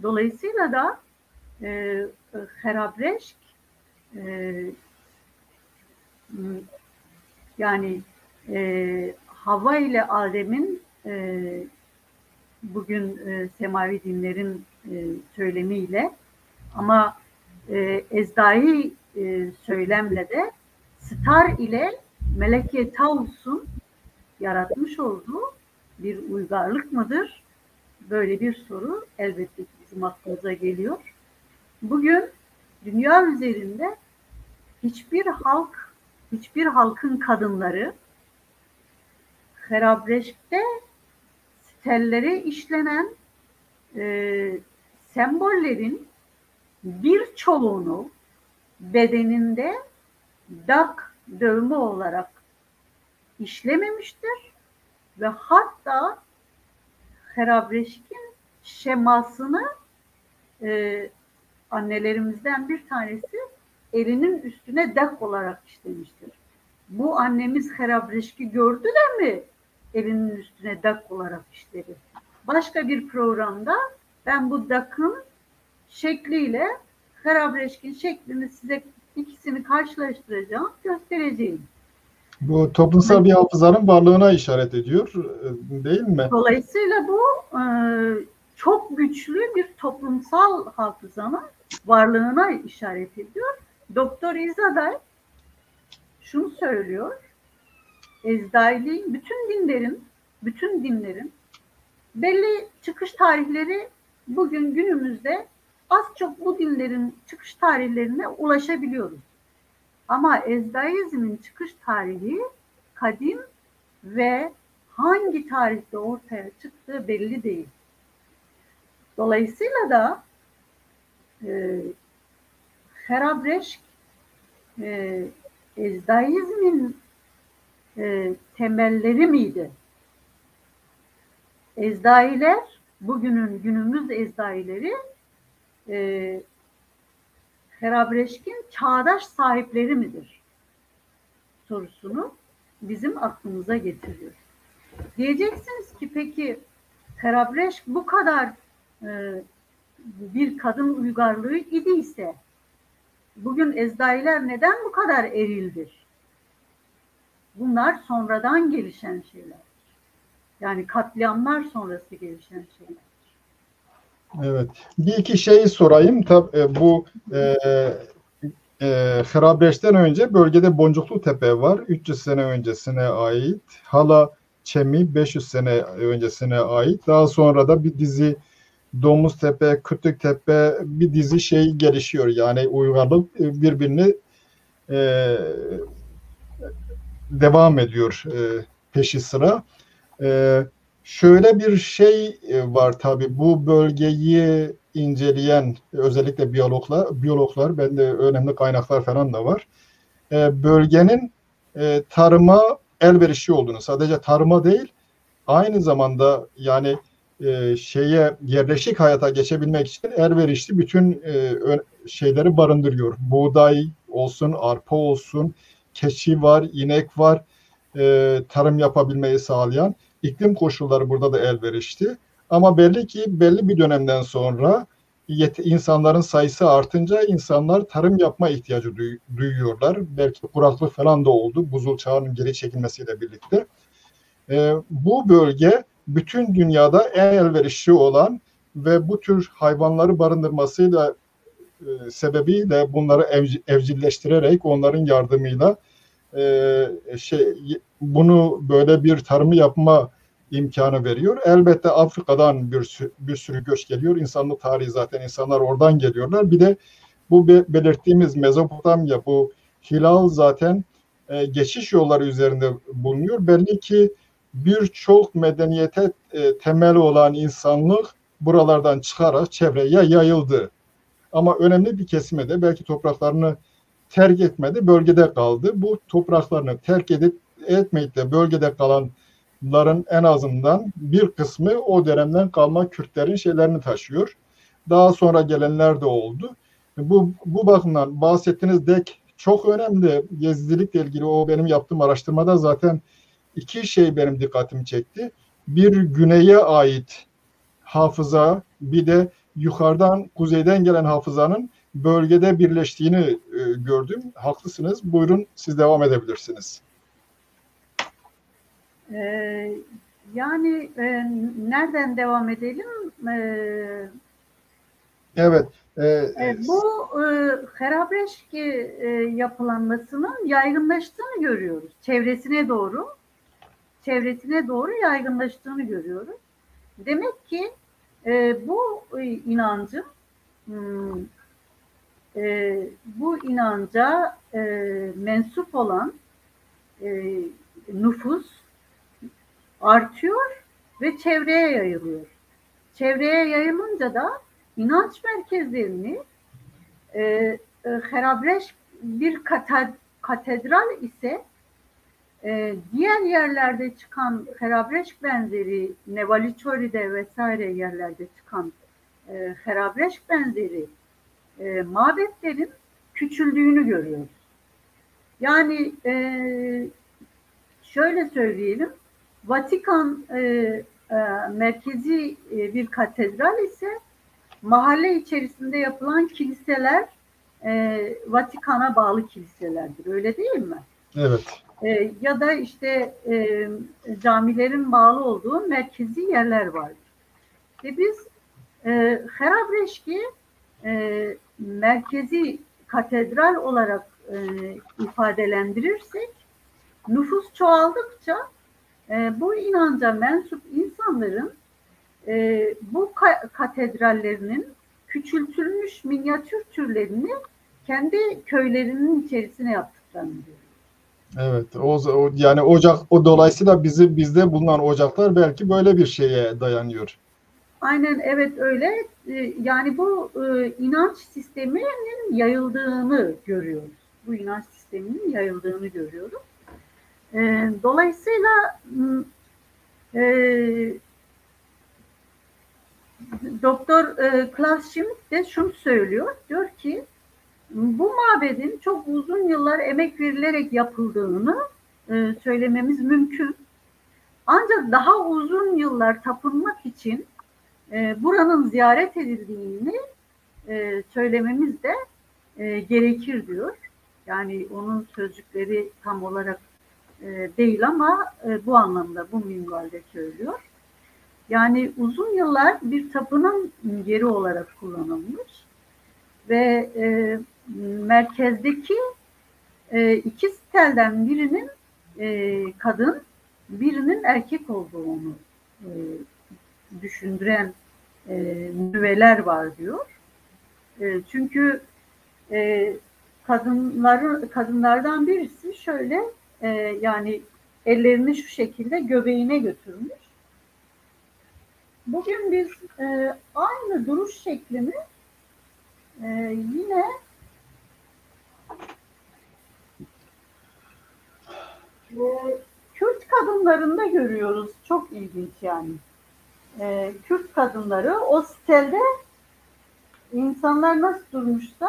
Dolayısıyla da Harabreşk yani Havva ile Adem'in bugün semavi dinlerin söylemiyle ama Ezdai söylemle de Star ile Meleke Taus'un yaratmış olduğu bir uygarlık mıdır? Böyle bir soru elbette bizim aklımıza geliyor. Bugün dünya üzerinde hiçbir halkın kadınları Harabreşk'te stellere işlenen sembollerin birçoğunu bedeninde dak dövme olarak işlememiştir ve hatta Harabreşk'in şemasını annelerimizden bir tanesi elinin üstüne dak olarak işlemiştir. Bu annemiz Harabreşk'i gördü de mi elinin üstüne dak olarak işledi? Başka bir programda ben bu dakın şekliyle Harabreşk'in şeklini size ikisini karşılaştıracağım, göstereceğim. Bu toplumsal bir hafızanın varlığına işaret ediyor, değil mi? Dolayısıyla bu çok güçlü bir toplumsal hafızanın varlığına işaret ediyor. Doktor İzaday şunu söylüyor: Ezdaili bütün dinlerin belli çıkış tarihleri bugün günümüzde az çok bu dinlerin çıkış tarihlerine ulaşabiliyoruz. Ama Ezdaizmin çıkış tarihi kadim ve hangi tarihte ortaya çıktığı belli değil. Dolayısıyla da Harabreşk Ezdaizmin temelleri miydi? Ezdailer, günümüz Ezdaileri Harabreşk'in çağdaş sahipleri midir? Sorusunu bizim aklımıza getiriyor. Diyeceksiniz ki peki Harabreşk bu kadar bir kadın uygarlığı idiyse bugün Ezdailer neden bu kadar erildir? Bunlar sonradan gelişen şeyler. Yani katliamlar sonrası gelişen şeyler. Evet. Bir iki şeyi sorayım. Tabii bu Harabreş'ten önce bölgede Boncuklu Tepe var. 300 sene öncesine ait. Hala Çemi 500 sene öncesine ait. Daha sonra da bir dizi Domuztepe, Kütüktepe bir dizi şey gelişiyor. Yani uygarlık birbirini e, devam ediyor peşi sıra. Şöyle bir şey var tabii bu bölgeyi inceleyen özellikle biyologlar bende önemli kaynaklar falan da var. Bölgenin tarıma elverişli olduğunu sadece tarıma değil aynı zamanda yani şeye yerleşik hayata geçebilmek için elverişli bütün şeyleri barındırıyor. Buğday olsun, arpa olsun, keçi var, inek var, tarım yapabilmeyi sağlayan iklim koşulları burada da elverişli. Ama belli ki belli bir dönemden sonra insanların sayısı artınca insanlar tarım yapma ihtiyacı duyuyorlar. Belki kuraklık falan da oldu buzul çağının geri çekilmesiyle birlikte. Bu bölge bütün dünyada en elverişli olan ve bu tür hayvanları barındırmasıyla sebebiyle bunları evcilleştirerek onların yardımıyla bunu böyle bir tarımı yapma imkanı veriyor. Elbette Afrika'dan bir sürü göç geliyor. İnsanlık tarihi zaten insanlar oradan geliyorlar. Bir de bu belirttiğimiz Mezopotamya, bu hilal zaten geçiş yolları üzerinde bulunuyor. Belli ki birçok medeniyete temel olan insanlık buralardan çıkarak çevreye yayıldı. Ama önemli bir kesime de belki topraklarını terk etmedi, bölgede kaldı. Bu topraklarını terk etmeyip de bölgede kalanların en azından bir kısmı o dönemden kalma Kürtlerin şeylerini taşıyor. Daha sonra gelenler de oldu. Bu bakımdan bahsettiğiniz DEK çok önemli. Gezicilikle ilgili o benim yaptığım araştırmada zaten iki şey benim dikkatimi çekti. Bir güneye ait hafıza, bir de yukarıdan, kuzeyden gelen hafızanın bölgede birleştiğini gördüm. Haklısınız. Buyurun siz devam edebilirsiniz. Yani nereden devam edelim? Evet. Bu Harabreşki yapılanmasının yaygınlaştığını görüyoruz. Çevresine doğru yaygınlaştığını görüyoruz. Demek ki bu inancın bu inanca mensup olan nüfus artıyor ve çevreye yayılıyor. Çevreye yayılınca da inanç merkezlerini Harabreş bir katedral ise diğer yerlerde çıkan Harabreş benzeri Nevaliçori'de vesaire yerlerde çıkan Harabreş benzeri mabetlerin küçüldüğünü görüyoruz. Yani şöyle söyleyelim, Vatikan merkezi bir katedral ise mahalle içerisinde yapılan kiliseler Vatikan'a bağlı kiliselerdir. Öyle değil mi? Evet. Ya da işte camilerin bağlı olduğu merkezi yerler vardır. Ve biz Harabreşki merkezi katedral olarak ifadelendirirsek nüfus çoğaldıkça bu inanca mensup insanların bu katedrallerinin küçültülmüş minyatür türlerini kendi köylerinin içerisine yaptıklarını görüyoruz. Evet. Yani o dolayısıyla bizde bulunan ocaklar belki böyle bir şeye dayanıyor. Aynen evet öyle. Yani bu inanç sisteminin yayıldığını görüyoruz. Bu inanç sisteminin yayıldığını görüyoruz. Dolayısıyla Doktor Klaus Schmidt de şunu söylüyor. Diyor ki bu mabedin çok uzun yıllar emek verilerek yapıldığını söylememiz mümkün. Ancak daha uzun yıllar tapınmak için buranın ziyaret edildiğini söylememiz de gerekir diyor. Yani onun sözcükleri tam olarak değil ama bu anlamda, bu minvalde söylüyor. Yani uzun yıllar bir tapınım yeri olarak kullanılmış ve merkezdeki iki sitelden birinin kadın, birinin erkek olduğunu düşündüren nüveler var diyor. Çünkü kadınlardan birisi şöyle yani ellerini şu şekilde göbeğine götürmüş. Bugün biz aynı duruş şeklini yine Kürt kadınlarında görüyoruz. Çok ilginç yani. Kürt kadınları o stelde insanlar nasıl durmuşsa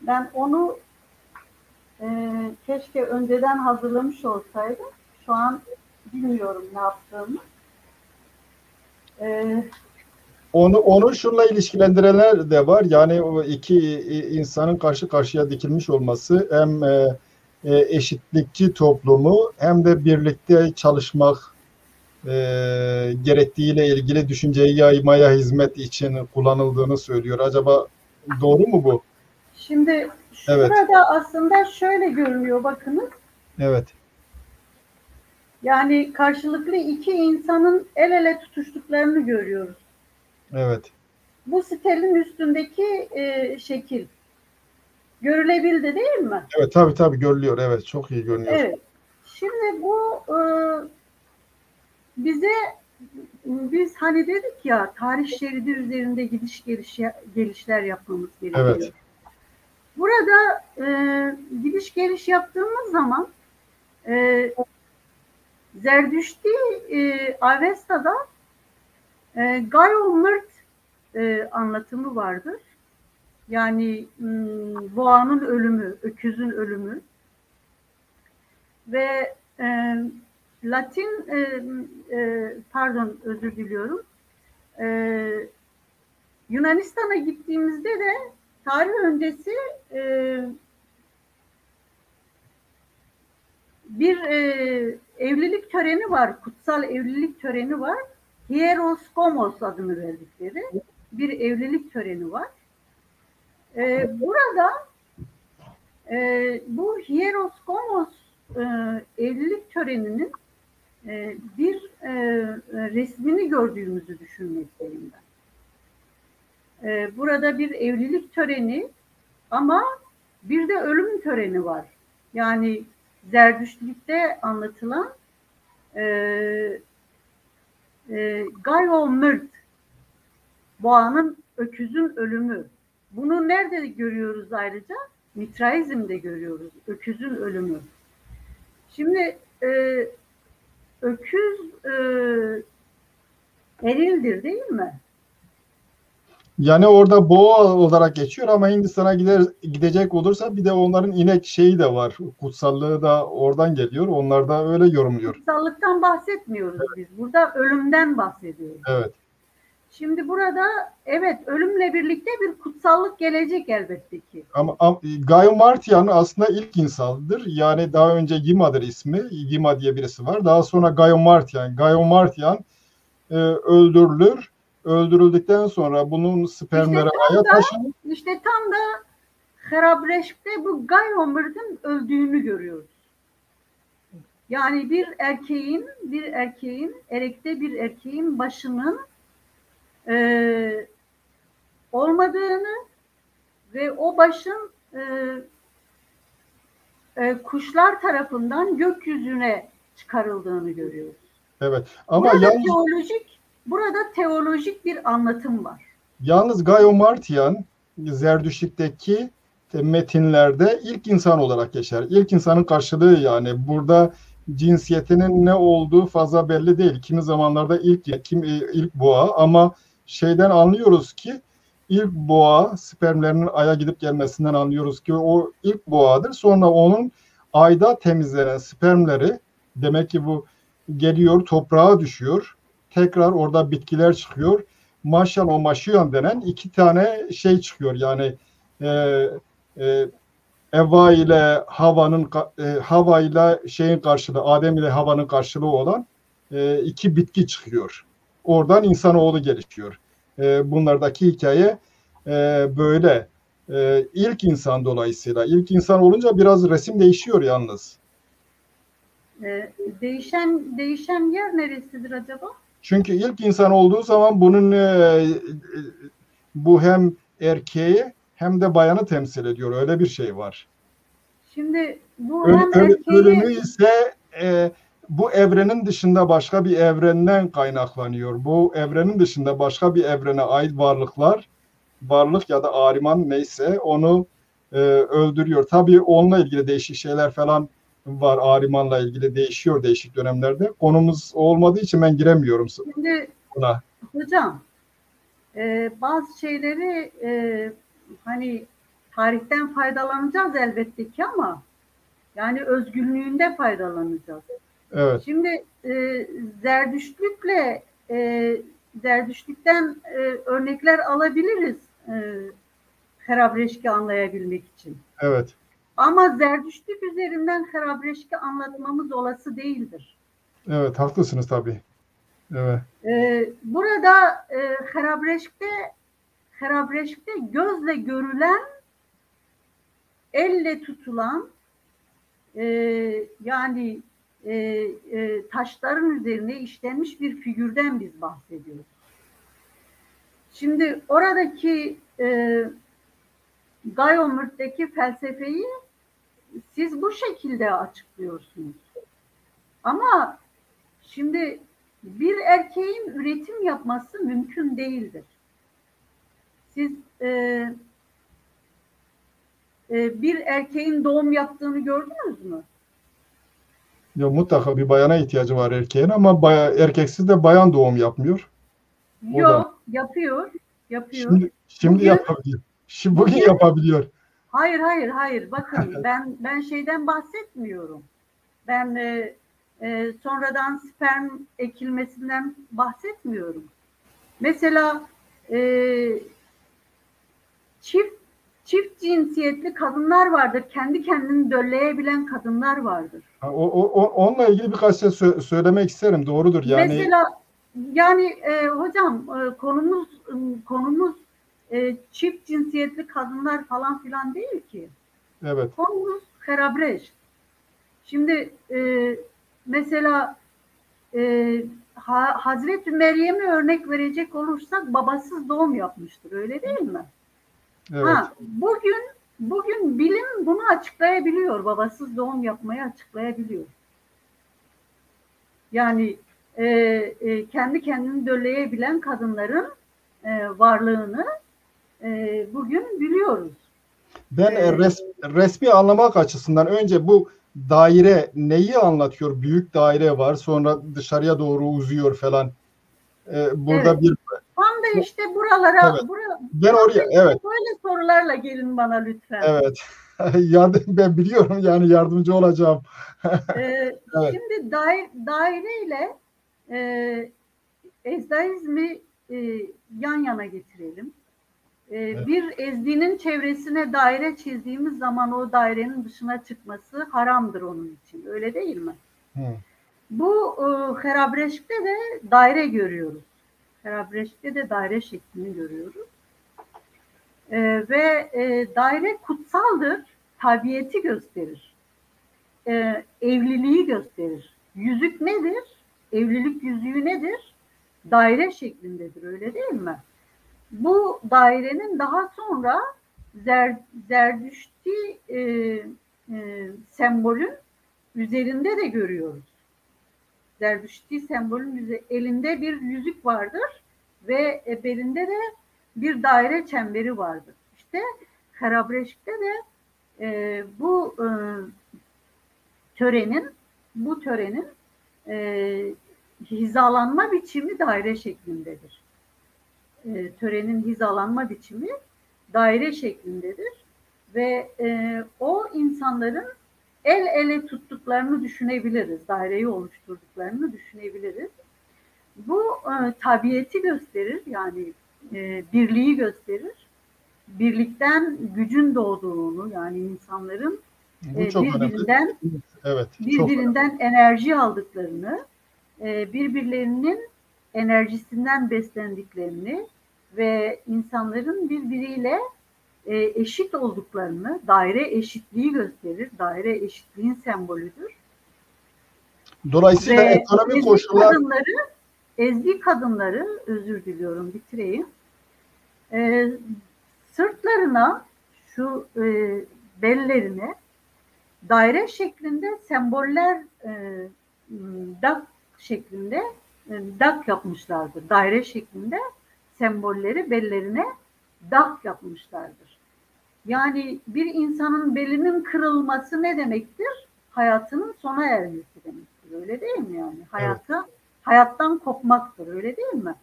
ben onu keşke önceden hazırlamış olsaydım. Şu an bilmiyorum ne yaptığımı. Onu şunla ilişkilendirenler de var. Yani o iki insanın karşı karşıya dikilmiş olması hem eşitlikçi toplumu hem de birlikte çalışmak gerektiğiyle ilgili düşünceyi yaymaya hizmet için kullanıldığını söylüyor. Acaba doğru mu bu? Şimdi şurada evet. Aslında şöyle görünüyor bakınız. Evet. Yani karşılıklı iki insanın el ele tutuştuklarını görüyoruz. Evet. Bu sitelin üstündeki şekil görülebildi değil mi? Evet, tabii görülüyor. Evet, çok iyi görünüyor. Evet. Şimdi bu biz hani dedik ya tarih şeridi üzerinde gelişler yapmamız gerekiyor. Evet. Burada gidiş geliş yaptığımız zaman Zerdüşti Avesta'da Gayomırt anlatımı vardır. Yani boğanın ölümü, öküzün ölümü ve Latin pardon özür diliyorum. Yunanistan'a gittiğimizde de tarih öncesi bir evlilik töreni var, kutsal evlilik töreni var. Hieroskomos adını verdikleri bir evlilik töreni var. Burada bu Hieroskomos evlilik töreninin bir resmini gördüğümüzü düşünmekteyim ben. Burada bir evlilik töreni ama bir de ölüm töreni var. Yani Zerdüştlük'te anlatılan Gayomırt, boğanın, öküzün ölümü. Bunu nerede görüyoruz ayrıca? Mitraizm'de görüyoruz. Öküzün ölümü. Şimdi öküz erildir değil mi? Yani orada boğa olarak geçiyor ama Hindistan'a gidecek olursa bir de onların inek şeyi de var. Kutsallığı da oradan geliyor. Onlar da öyle yorumluyor. Kutsallıktan bahsetmiyoruz biz. Burada ölümden bahsediyoruz. Evet. Şimdi burada evet ölümle birlikte bir kutsallık gelecek elbette ki. Ama Gayomartian aslında ilk insandır. Yani daha önce Yima'dır ismi. Yima diye birisi var. Daha sonra Gayomartian. Gayomartian öldürülür. Öldürüldükten sonra bunun spermleri aya taşınır. İşte tam da Harabreşk'te bu Gayomırt'ın öldüğünü görüyoruz. Yani bir erkeğin erekte bir erkeğin başının olmadığını ve o başın kuşlar tarafından gökyüzüne çıkarıldığını görüyoruz. Evet. Ama burada teolojik bir anlatım var. Yalnız Gayomartian Zerdüştlük'teki metinlerde ilk insan olarak geçer. İlk insanın karşılığı yani. Burada cinsiyetinin ne olduğu fazla belli değil. Kimi zamanlarda ilk boğa ama şeyden anlıyoruz ki ilk boğa spermlerinin aya gidip gelmesinden anlıyoruz ki o ilk boğadır. Sonra onun ayda temizlenen spermleri demek ki bu geliyor toprağa düşüyor. Tekrar orada bitkiler çıkıyor. Maşan denen iki tane şey çıkıyor. Yani Eva ile Hava ile şeyin karşılığı, Adem ile Hava'nın karşılığı olan iki bitki çıkıyor. Oradan insanoğlu gelişiyor. Bunlardaki hikaye böyle. İlk insan dolayısıyla. İlk insan olunca biraz resim değişiyor yalnız. Değişen yer neresidir acaba? Çünkü ilk insan olduğu zaman bunun bu hem erkeği hem de bayanı temsil ediyor. Öyle bir şey var. Şimdi bu hem erkeği... Ölümü ise bu evrenin dışında başka bir evrenden kaynaklanıyor. Bu evrenin dışında başka bir evrene ait varlık ya da ariman neyse onu öldürüyor. Tabii onunla ilgili değişik şeyler falan var. Arimanla ilgili değişiyor değişik dönemlerde. Konumuz olmadığı için ben giremiyorum Şimdi buna. hocam bazı şeyleri hani tarihten faydalanacağız elbette ki ama yani özgünlüğünde faydalanacağız. Evet. Şimdi Zerdüştlükten örnekler alabiliriz Harabreşki anlayabilmek için. Evet. Ama Zerdüştlük üzerinden Harabreşki anlatmamız olası değildir. Evet, haklısınız tabii. Evet. Burada Harabreşk'te gözle görülen, elle tutulan yani taşların üzerine işlenmiş bir figürden biz bahsediyoruz. Şimdi oradaki Gayomürt'teki felsefeyi siz bu şekilde açıklıyorsunuz. Ama şimdi bir erkeğin üretim yapması mümkün değildir. Siz bir erkeğin doğum yaptığını gördünüz mü? Ya mutlaka bir bayana ihtiyacı var erkeğin ama erkeksiz de bayan doğum yapmıyor. Yok, yapıyor. Şimdi Bugün, yapabiliyor. Bugün yapabiliyor. Hayır. Bakın ben şeyden bahsetmiyorum. Ben sonradan sperm ekilmesinden bahsetmiyorum. Mesela çift cinsiyetli kadınlar vardır. Kendi kendini dölleyebilen kadınlar vardır. Onunla ilgili birkaç şey söylemek isterim. Doğrudur. Yani mesela yani hocam konumuz çift cinsiyetli kadınlar falan filan değil ki. Evet. Konumuz Harabreş. Şimdi mesela Hazreti Meryem'e örnek verecek olursak babasız doğum yapmıştır. Öyle değil mi? Evet. Bugün bilim bunu açıklayabiliyor. Babasız doğum yapmayı açıklayabiliyor. Yani kendi kendini dölleyebilen kadınların varlığını bugün biliyoruz. Ben resmi anlamak açısından önce bu daire neyi anlatıyor? Büyük daire var, sonra dışarıya doğru uzuyor falan. Burada evet. Tam da işte buralara ben oraya böyle sorularla gelin bana lütfen. Evet. Ben biliyorum yani yardımcı olacağım. Evet. Şimdi daire ile ezdaizmi yan yana getirelim. Bir ezdinin çevresine daire çizdiğimiz zaman o dairenin dışına çıkması haramdır onun için. Öyle değil mi? Bu Harabreşk'te de daire görüyoruz. Harabreşk'te de daire şeklini görüyoruz. Ve daire kutsaldır. Tabiyeti gösterir. Evliliği gösterir. Yüzük nedir? Evlilik yüzüğü nedir? Daire şeklindedir. Öyle değil mi? Bu dairenin daha sonra Zerdüşti sembolün üzerinde de görüyoruz. Zerdüşti sembolün elinde bir yüzük vardır ve belinde de bir daire çemberi vardır. İşte Harabreşk'te de bu törenin hizalanma biçimi daire şeklindedir. Törenin hizalanma biçimi daire şeklindedir ve o insanların el ele tuttuklarını düşünebiliriz, daireyi oluşturduklarını düşünebiliriz. Bu tabiiyeti gösterir, yani birliği gösterir birlikten gücün doğduğunu, yani insanların Bu çok birbirinden önemli. Evet, birbirinden enerji aldıklarını, birbirlerinin enerjisinden beslendiklerini ve insanların birbiriyle eşit olduklarını, daire eşitliği gösterir. Daire eşitliğin sembolüdür. Dolayısıyla Ve ekonomik koşullar... ezgi kadınları, özür diliyorum, bitireyim. Sırtlarına, şu bellerine daire şeklinde semboller, dak şeklinde dak yapmışlardır. Daire şeklinde sembolleri bellerine dak yapmışlardır. Yani bir insanın belinin kırılması ne demektir? Hayatının sona ermesi demektir. Öyle değil mi yani? Hayattan kopmaktır. Öyle değil mi?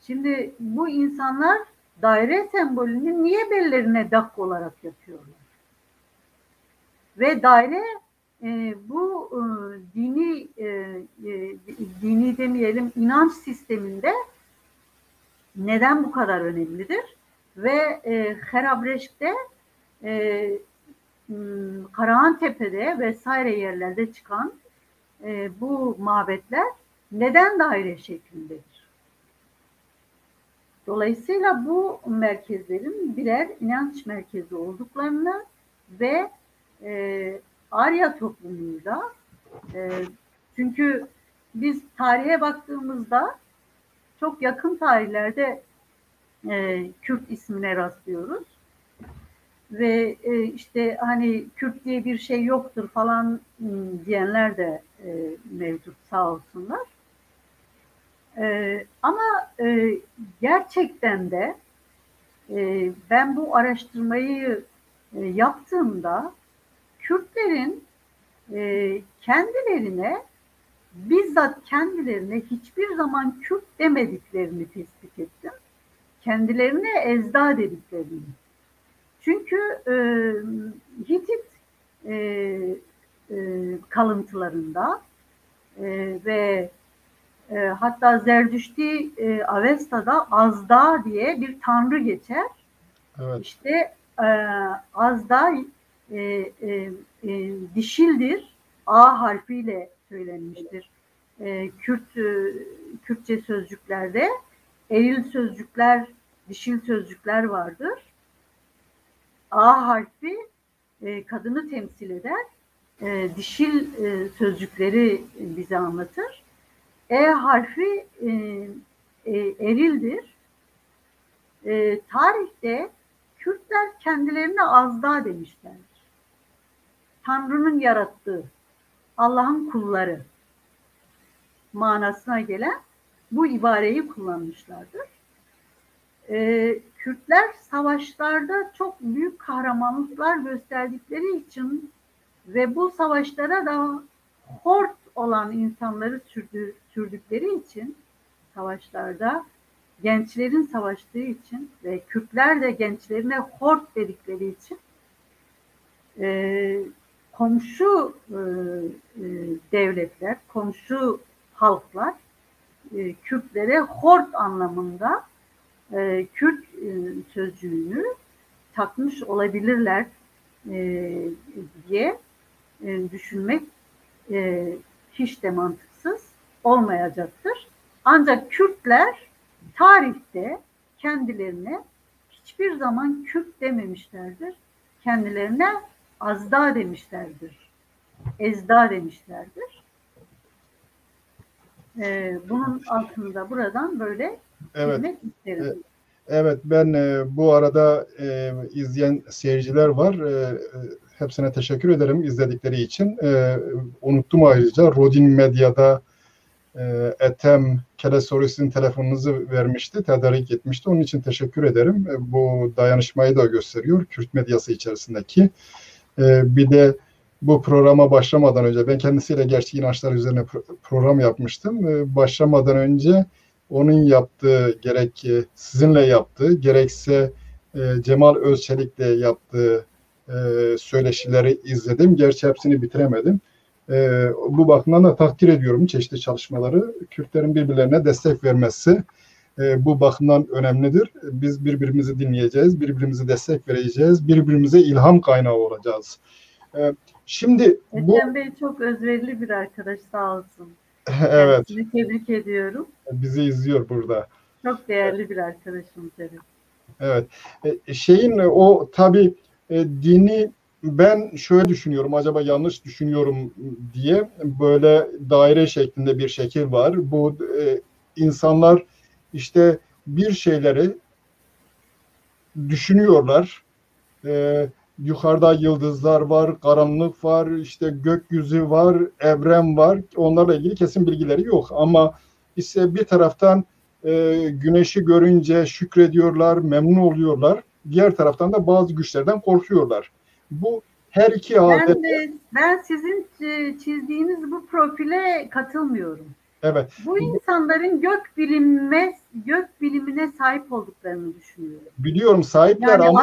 Şimdi bu insanlar daire sembolünü niye bellerine dak olarak yapıyorlar? Ve daire bu dini demeyelim, inanç sisteminde neden bu kadar önemlidir? Ve Harabreşk'te, Karahantepe'de vesaire yerlerde çıkan bu mabetler neden daire şeklindedir? Dolayısıyla bu merkezlerin birer inanç merkezi olduklarını ve Arya toplumuyla, çünkü biz tarihe baktığımızda çok yakın tarihlerde Kürt ismine rastlıyoruz ve işte hani Kürt diye bir şey yoktur falan diyenler de mevcut, sağ olsunlar. Ama gerçekten de ben bu araştırmayı yaptığımda Kürtlerin bizzat kendilerine hiçbir zaman Kürt demediklerini tespit ettim. Kendilerine ezda dediklerini. Çünkü Hitit kalıntılarında ve hatta Zerdüşti Avesta'da Azda diye bir tanrı geçer. Evet. İşte Azda dişildir. A harfiyle söylenmiştir. Kürtçe sözcüklerde eril sözcükler, dişil sözcükler vardır. A harfi kadını temsil eder. Dişil sözcükleri bize anlatır. E harfi erildir. Tarihte Kürtler kendilerine Azda demişlerdir. Tanrı'nın yarattığı, Allah'ın kulları manasına gelen bu ibareyi kullanmışlardır. Kürtler savaşlarda çok büyük kahramanlıklar gösterdikleri için ve bu savaşlara da hort olan insanları sürdükleri için, savaşlarda gençlerin savaştığı için ve Kürtler de gençlerine hort dedikleri için komşu devletler, komşu halklar Kürtlere hort anlamında Kürt sözcüğünü takmış olabilirler diye düşünmek hiç de mantıksız olmayacaktır. Ancak Kürtler tarihte kendilerine hiçbir zaman Kürt dememişlerdir. Kendilerine Azda demişlerdir. Ezda demişlerdir. Bunun altında buradan böyle çizmek isterim. Evet, ben bu arada izleyen seyirciler var. Hepsine teşekkür ederim izledikleri için. Unuttum ayrıca. Rodin Medya'da Ethem Kelesoğlu sizin telefonunuzu vermişti, tedarik etmişti. Onun için teşekkür ederim. Bu dayanışmayı da gösteriyor Kürt medyası içerisindeki. Bir de bu programa başlamadan önce, ben kendisiyle gerçek inançlar üzerine program yapmıştım. Başlamadan önce onun yaptığı, gerek sizinle yaptığı, gerekse Cemal Özçelik'le yaptığı söyleşileri izledim. Gerçi hepsini bitiremedim. Bu bakımdan da takdir ediyorum çeşitli çalışmaları. Kürtlerin birbirlerine destek vermesi Bu bakımdan önemlidir. Biz birbirimizi dinleyeceğiz, birbirimize destek vereceğiz, birbirimize ilham kaynağı olacağız. Şimdi bu Ethem Bey çok özverili bir arkadaş, sağ olsun. evet, Kendisini tebrik ediyorum. bizi izliyor burada. Çok değerli bir arkadaşım tabii. Evet. O tabii dini ben şöyle düşünüyorum, acaba yanlış düşünüyorum diye böyle daire şeklinde bir şekil var. Bu insanlar işte bir şeyleri düşünüyorlar. Yukarıda yıldızlar var, karanlık var, işte gökyüzü var, evren var. Onlarla ilgili kesin bilgileri yok. Ama işte bir taraftan güneşi görünce şükrediyorlar, memnun oluyorlar. Diğer taraftan da bazı güçlerden korkuyorlar. Bu her iki halde. Ben sizin çizdiğiniz bu profile katılmıyorum. Evet. Bu insanların gök bilimine sahip olduklarını düşünüyorum. Biliyorum sahipler yani ama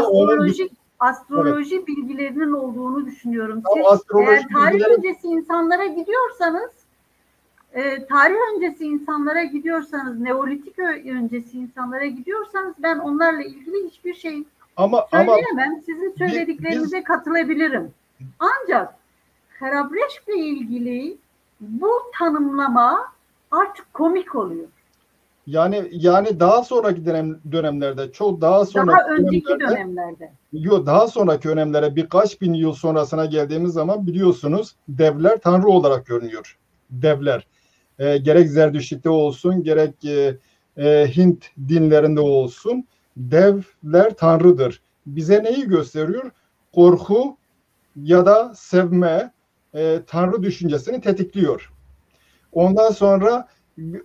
astroloji evet, bilgilerinin olduğunu düşünüyorum. Siz eğer tarih öncesi insanlara gidiyorsanız, Neolitik öncesi insanlara gidiyorsanız ben onlarla ilgili hiçbir şey söyleyemem. Sizin söylediklerinize katılabilirim. Ancak Hrabeş'le ilgili bu tanımlama artık komik oluyor. Yani daha sonraki dönemlerde, çok daha önceki dönemlerde. Daha sonraki dönemlere birkaç bin yıl sonrasına geldiğimiz zaman biliyorsunuz devler tanrı olarak görünüyor. Devler. Gerek Zerdüşt'te olsun, gerek Hint dinlerinde olsun devler tanrıdır. Bize neyi gösteriyor? Korku ya da sevme tanrı düşüncesini tetikliyor. Ondan sonra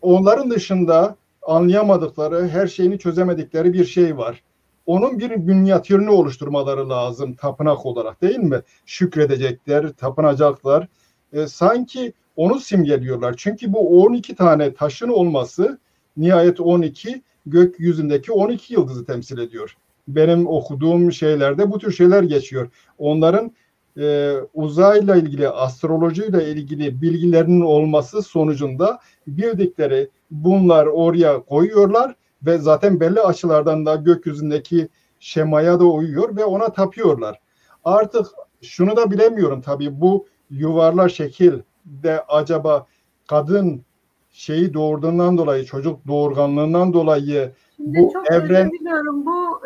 onların dışında anlayamadıkları, her şeyini çözemedikleri bir şey var. Onun bir minyatürünü oluşturmaları lazım tapınak olarak, değil mi? Şükredecekler, tapınacaklar. Sanki onu simgeliyorlar. Çünkü bu 12 tane taşın olması, nihayet 12 gökyüzündeki 12 yıldızı temsil ediyor. Benim okuduğum şeylerde bu tür şeyler geçiyor. Onların uzayla ilgili, astrolojiyle ilgili bilgilerinin olması sonucunda bildikleri bunlar oraya koyuyorlar ve zaten belli açılardan da gökyüzündeki şemaya da uyuyor ve ona tapıyorlar. Artık şunu da bilemiyorum tabii, bu yuvarlak şekilde acaba kadın şeyi doğurduğundan dolayı, çocuk doğurganlığından dolayı şimdi bu çok evren... özür diliyorum. Bu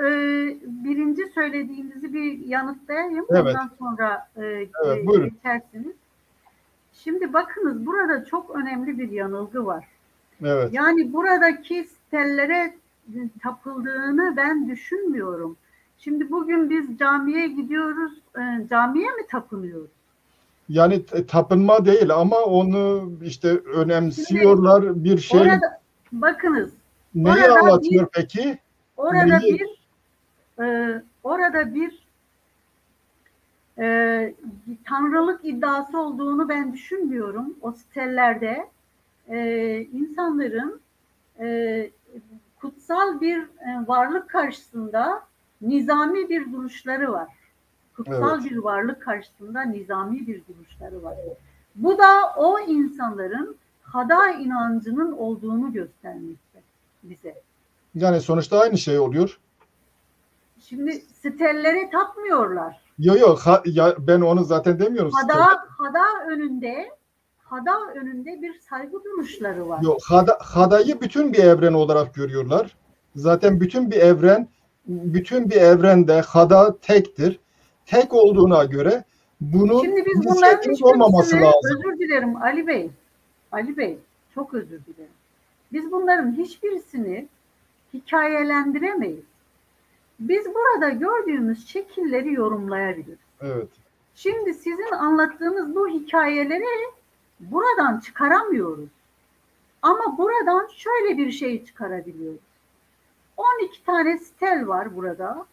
birinci söylediğinizi bir yanıtlayayım. Evet. Ondan sonra geçersiniz. Şimdi bakınız, burada çok önemli bir yanılgı var. Evet. Yani buradaki stellere tapıldığını ben düşünmüyorum. Şimdi bugün biz camiye gidiyoruz. Camiye mi tapınıyoruz? Yani tapınma değil ama onu işte önemsiyorlar. Şimdi, bir şey. Bakınız. Neyi anlatıyor peki? Orada bir tanrılık iddiası olduğunu ben düşünmüyorum. O stellerde insanların kutsal bir varlık karşısında nizami bir duruşları var. Kutsal bir varlık karşısında nizami bir duruşları var. Bu da o insanların hada inancının olduğunu göstermekte bize. Yani sonuçta aynı şey oluyor. Şimdi stellere tapmıyorlar. Yok, ben onu zaten demiyorum. Hada önünde bir saygı duruşları var. Yok, hadayı bütün bir evren olarak görüyorlar. Zaten bütün bir evrende hada tektir. Tek olduğuna göre bunun şimdi biz bunların olmaması lazım. Özür dilerim Ali Bey, çok özür dilerim. Biz bunların hiçbirisini hikayelendiremeyiz. Biz burada gördüğümüz şekilleri yorumlayabiliriz. Evet. Şimdi sizin anlattığınız bu hikayeleri buradan çıkaramıyoruz. Ama buradan şöyle bir şey çıkarabiliyoruz. 12 tane stel var burada.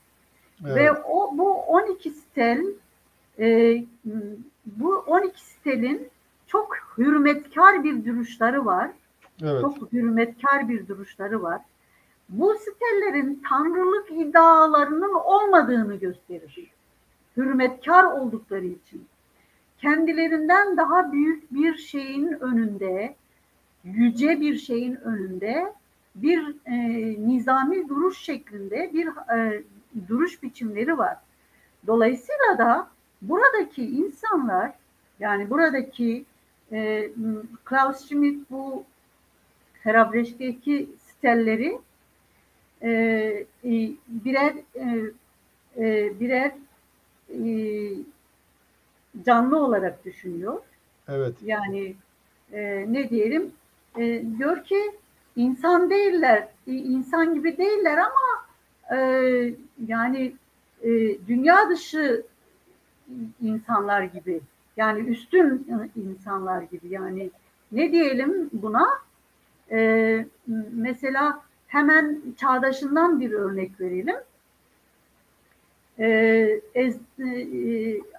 Evet. Ve bu 12 stel bu 12 stelin çok hürmetkar bir duruşları var. Evet. Çok hürmetkar bir duruşları var. Bu stellerin tanrılık iddialarının olmadığını gösterir. Hürmetkar oldukları için. Kendilerinden daha büyük bir şeyin önünde, yüce bir şeyin önünde bir nizami duruş şeklinde bir duruş biçimleri var. Dolayısıyla da buradaki insanlar, yani buradaki Klaus Schmidt bu Herabrecht'teki stelleri birer birer canlı olarak düşünüyor. Evet. Yani ne diyelim, diyor ki insan değiller, insan gibi değiller ama yani dünya dışı insanlar gibi, yani üstün insanlar gibi, yani ne diyelim buna, mesela hemen çağdaşından bir örnek verelim.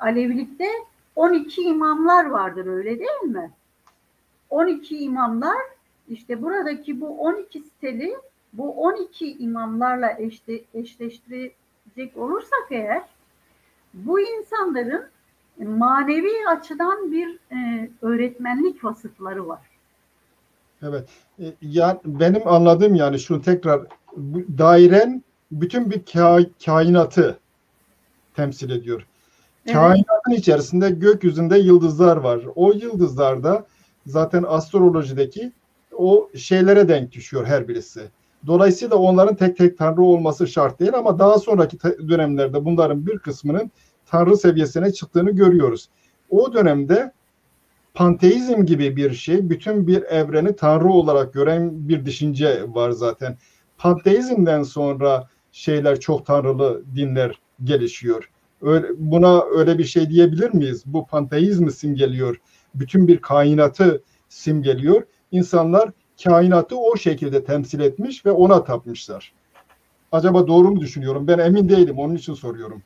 Alevilikte 12 imamlar vardır, öyle değil mi? 12 imamlar, işte buradaki bu 12 steli bu 12 imamlarla eşleştirecek olursak eğer, bu insanların manevi açıdan bir öğretmenlik vasıfları var. Evet. Yani benim anladığım, yani şunu tekrar, dairen bütün bir kainatı temsil ediyor. Evet. Kainatın içerisinde gökyüzünde yıldızlar var. O yıldızlarda zaten astrolojideki o şeylere denk düşüyor her birisi. Dolayısıyla onların tek tek tanrı olması şart değil, ama daha sonraki dönemlerde bunların bir kısmının tanrı seviyesine çıktığını görüyoruz. O dönemde panteizm gibi bir şey, bütün bir evreni tanrı olarak gören bir düşünce var zaten. Panteizmden sonra şeyler, çok tanrılı dinler gelişiyor. Buna öyle bir şey diyebilir miyiz? Bu panteizmi simgeliyor. Bütün bir kainatı simgeliyor. İnsanlar kainatı o şekilde temsil etmiş ve ona tapmışlar. Acaba doğru mu düşünüyorum? Ben emin değilim. Onun için soruyorum.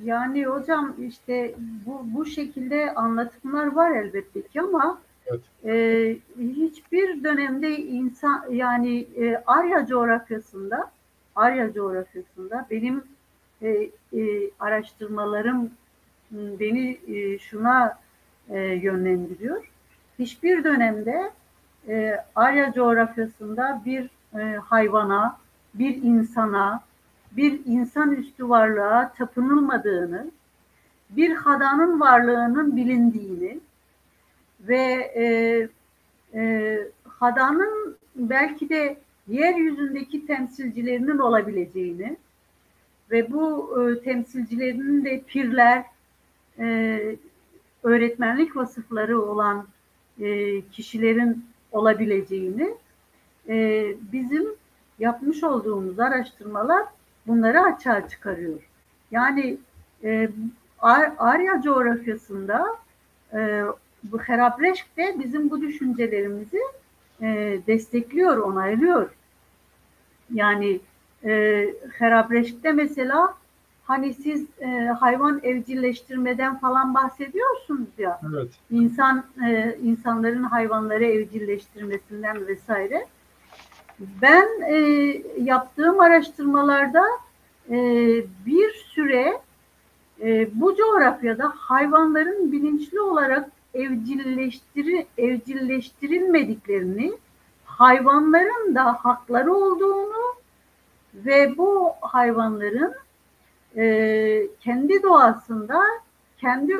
Yani hocam, işte bu şekilde anlatımlar var elbette ki, ama Evet. hiçbir dönemde insan, yani Arya coğrafyasında benim araştırmalarım beni şuna yönlendiriyor. Hiçbir dönemde Arya coğrafyasında bir hayvana, bir insana, bir insanüstü varlığa tapınılmadığını, bir hadanın varlığının bilindiğini ve hadanın belki de yeryüzündeki temsilcilerinin olabileceğini ve bu temsilcilerinin de pirler, öğretmenlik vasıfları olan kişilerin olabileceğini, bizim yapmış olduğumuz araştırmalar bunları açığa çıkarıyor. Yani Arya coğrafyasında bu Herabrecht de bizim bu düşüncelerimizi destekliyor, onaylıyor. Yani Herabrecht'te mesela, hani siz hayvan evcilleştirmeden falan bahsediyorsunuz ya, Evet. insanların hayvanları evcilleştirmesinden vesaire. Ben yaptığım araştırmalarda bir süre bu coğrafyada hayvanların bilinçli olarak evcilleştirilmediklerini, hayvanların da hakları olduğunu ve bu hayvanların kendi doğasında, kendi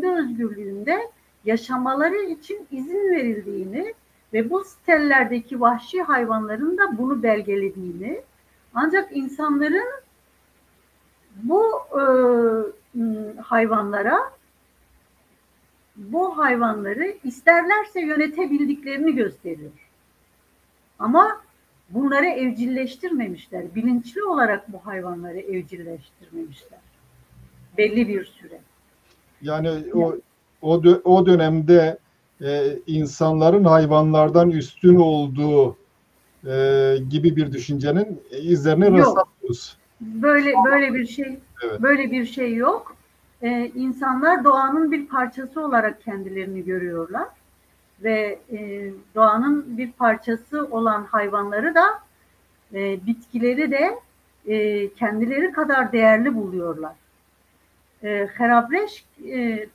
özgürlüğünde yaşamaları için izin verildiğini ve bu stellerdeki vahşi hayvanların da bunu belgelediğini, ancak insanların bu hayvanları isterlerse yönetebildiklerini gösteriyor. Ama bunları evcilleştirmemişler. Bilinçli olarak bu hayvanları evcilleştirmemişler. Belli bir süre. Yani o dönemde insanların hayvanlardan üstün olduğu gibi bir düşüncenin izlerine Yok. rastlıyoruz. Evet. Böyle bir şey yok. İnsanlar doğanın bir parçası olarak kendilerini görüyorlar ve doğanın bir parçası olan hayvanları da, bitkileri de kendileri kadar değerli buluyorlar. Herabrecht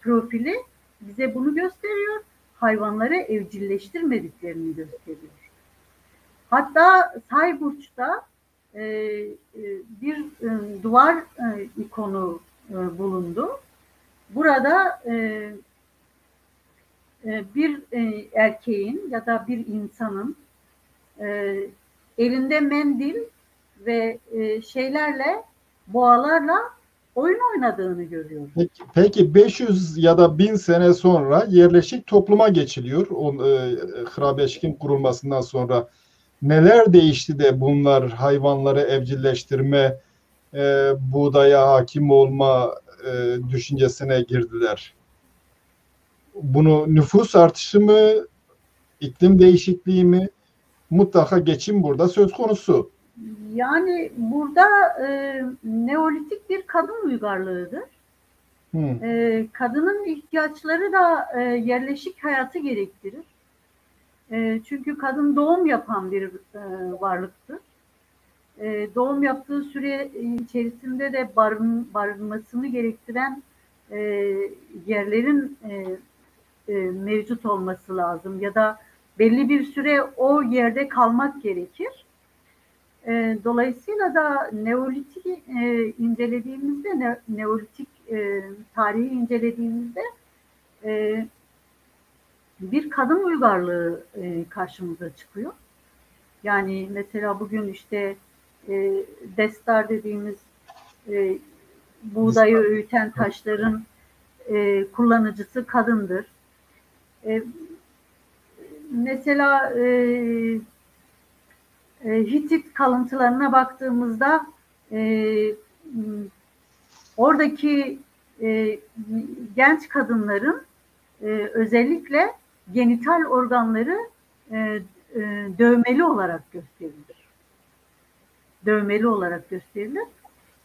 profili bize bunu gösteriyor. Hayvanları evcilleştirmediklerini gösteriyor. Hatta Sayburç'ta bir duvar ikonu bulundu. Burada bir erkeğin ya da bir insanın elinde mendil ve şeylerle, boğalarla oyun oynadığını görüyoruz. Peki 500 ya da 1000 sene sonra yerleşik topluma geçiliyor. Hrabeşk'in kurulmasından sonra neler değişti de bunlar hayvanları evcilleştirme, buğdaya hakim olma düşüncesine girdiler? Bunu nüfus artışı mı, iklim değişikliği mi? Mutlaka geçim burada söz konusu. Yani burada Neolitik bir kadın uygarlığıdır. Kadının ihtiyaçları da yerleşik hayatı gerektirir. Çünkü kadın doğum yapan bir varlıktır. Doğum yaptığı süre içerisinde de barınmasını gerektiren yerlerin mevcut olması lazım ya da belli bir süre o yerde kalmak gerekir. Dolayısıyla da Neolitik incelediğimizde, Neolitik tarihi incelediğimizde bir kadın uygarlığı karşımıza çıkıyor. Yani mesela bugün işte destar dediğimiz buğdayı öğüten taşların kullanıcısı kadındır. Mesela Hitit kalıntılarına baktığımızda oradaki genç kadınların özellikle genital organları dövmeli olarak gösterilir. Dövmeli olarak gösterilir.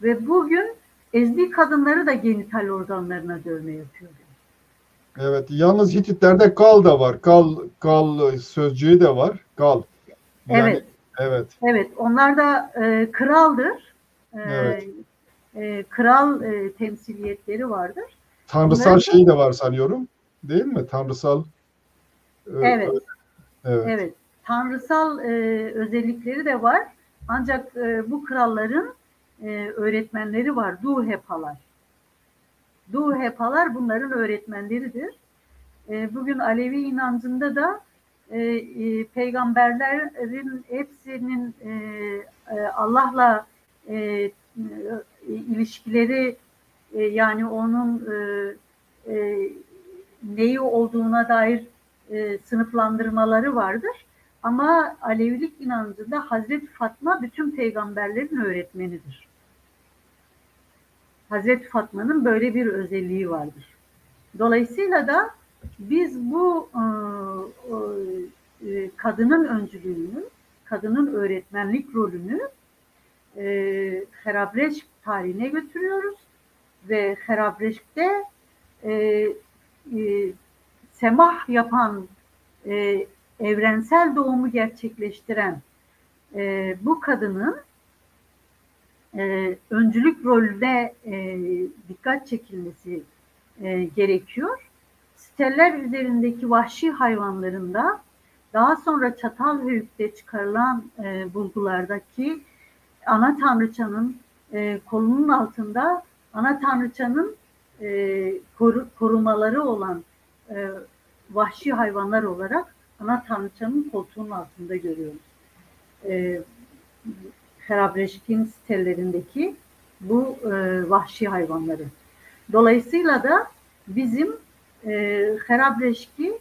Ve bugün Ezdi kadınları da genital organlarına dövme yapıyorlar. Evet, yalnız Hititlerde kal da var. Kal sözcüğü de var. Kal. Yani, evet. Evet. Evet, onlar da kraldır. Evet. Kral temsiliyetleri vardır. Tanrısal şey de var sanıyorum. Değil mi? Tanrısal. Evet. Evet. Evet. Tanrısal özellikleri de var. Ancak bu kralların öğretmenleri var. Duhepalar. Duhepalar bunların öğretmenleridir. Bugün Alevi inancında da peygamberlerin hepsinin Allah'la ilişkileri yani onun neyi olduğuna dair sınıflandırmaları vardır. Ama Alevilik inancında Hazreti Fatma bütün peygamberlerin öğretmenidir. Hazreti Fatma'nın böyle bir özelliği vardır. Dolayısıyla da biz bu kadının öncülüğünü, kadının öğretmenlik rolünü Herabreşk tarihine götürüyoruz ve Herabreşk'te semah yapan, evrensel doğumu gerçekleştiren bu kadının öncülük rolüne dikkat çekilmesi gerekiyor. Steller üzerindeki vahşi hayvanlarında daha sonra Çatalhöyük'te çıkarılan bulgulardaki ana tanrıçanın kolunun altında ana tanrıçanın korumaları olan vahşi hayvanlar olarak ana tanrıçanın koltuğunun altında görüyoruz. Herabreşk'in sitellerindeki bu vahşi hayvanları. Dolayısıyla da bizim Herabreşk'i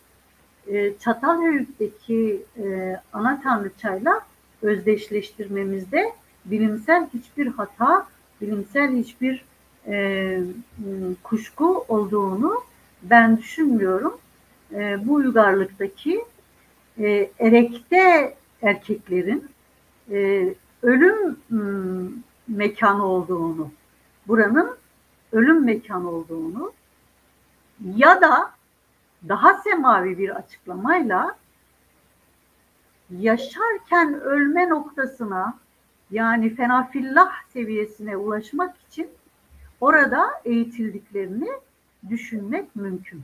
Çatalhöyük'teki ana tanrıçayla özdeşleştirmemizde bilimsel hiçbir hata, bilimsel hiçbir kuşku olduğunu ben düşünmüyorum. Bu uygarlıktaki erekte erkeklerin ölüm mekanı olduğunu, buranın ölüm mekanı olduğunu ya da daha semavi bir açıklamayla yaşarken ölme noktasına yani fenafillah seviyesine ulaşmak için orada eğitildiklerini düşünmek mümkün.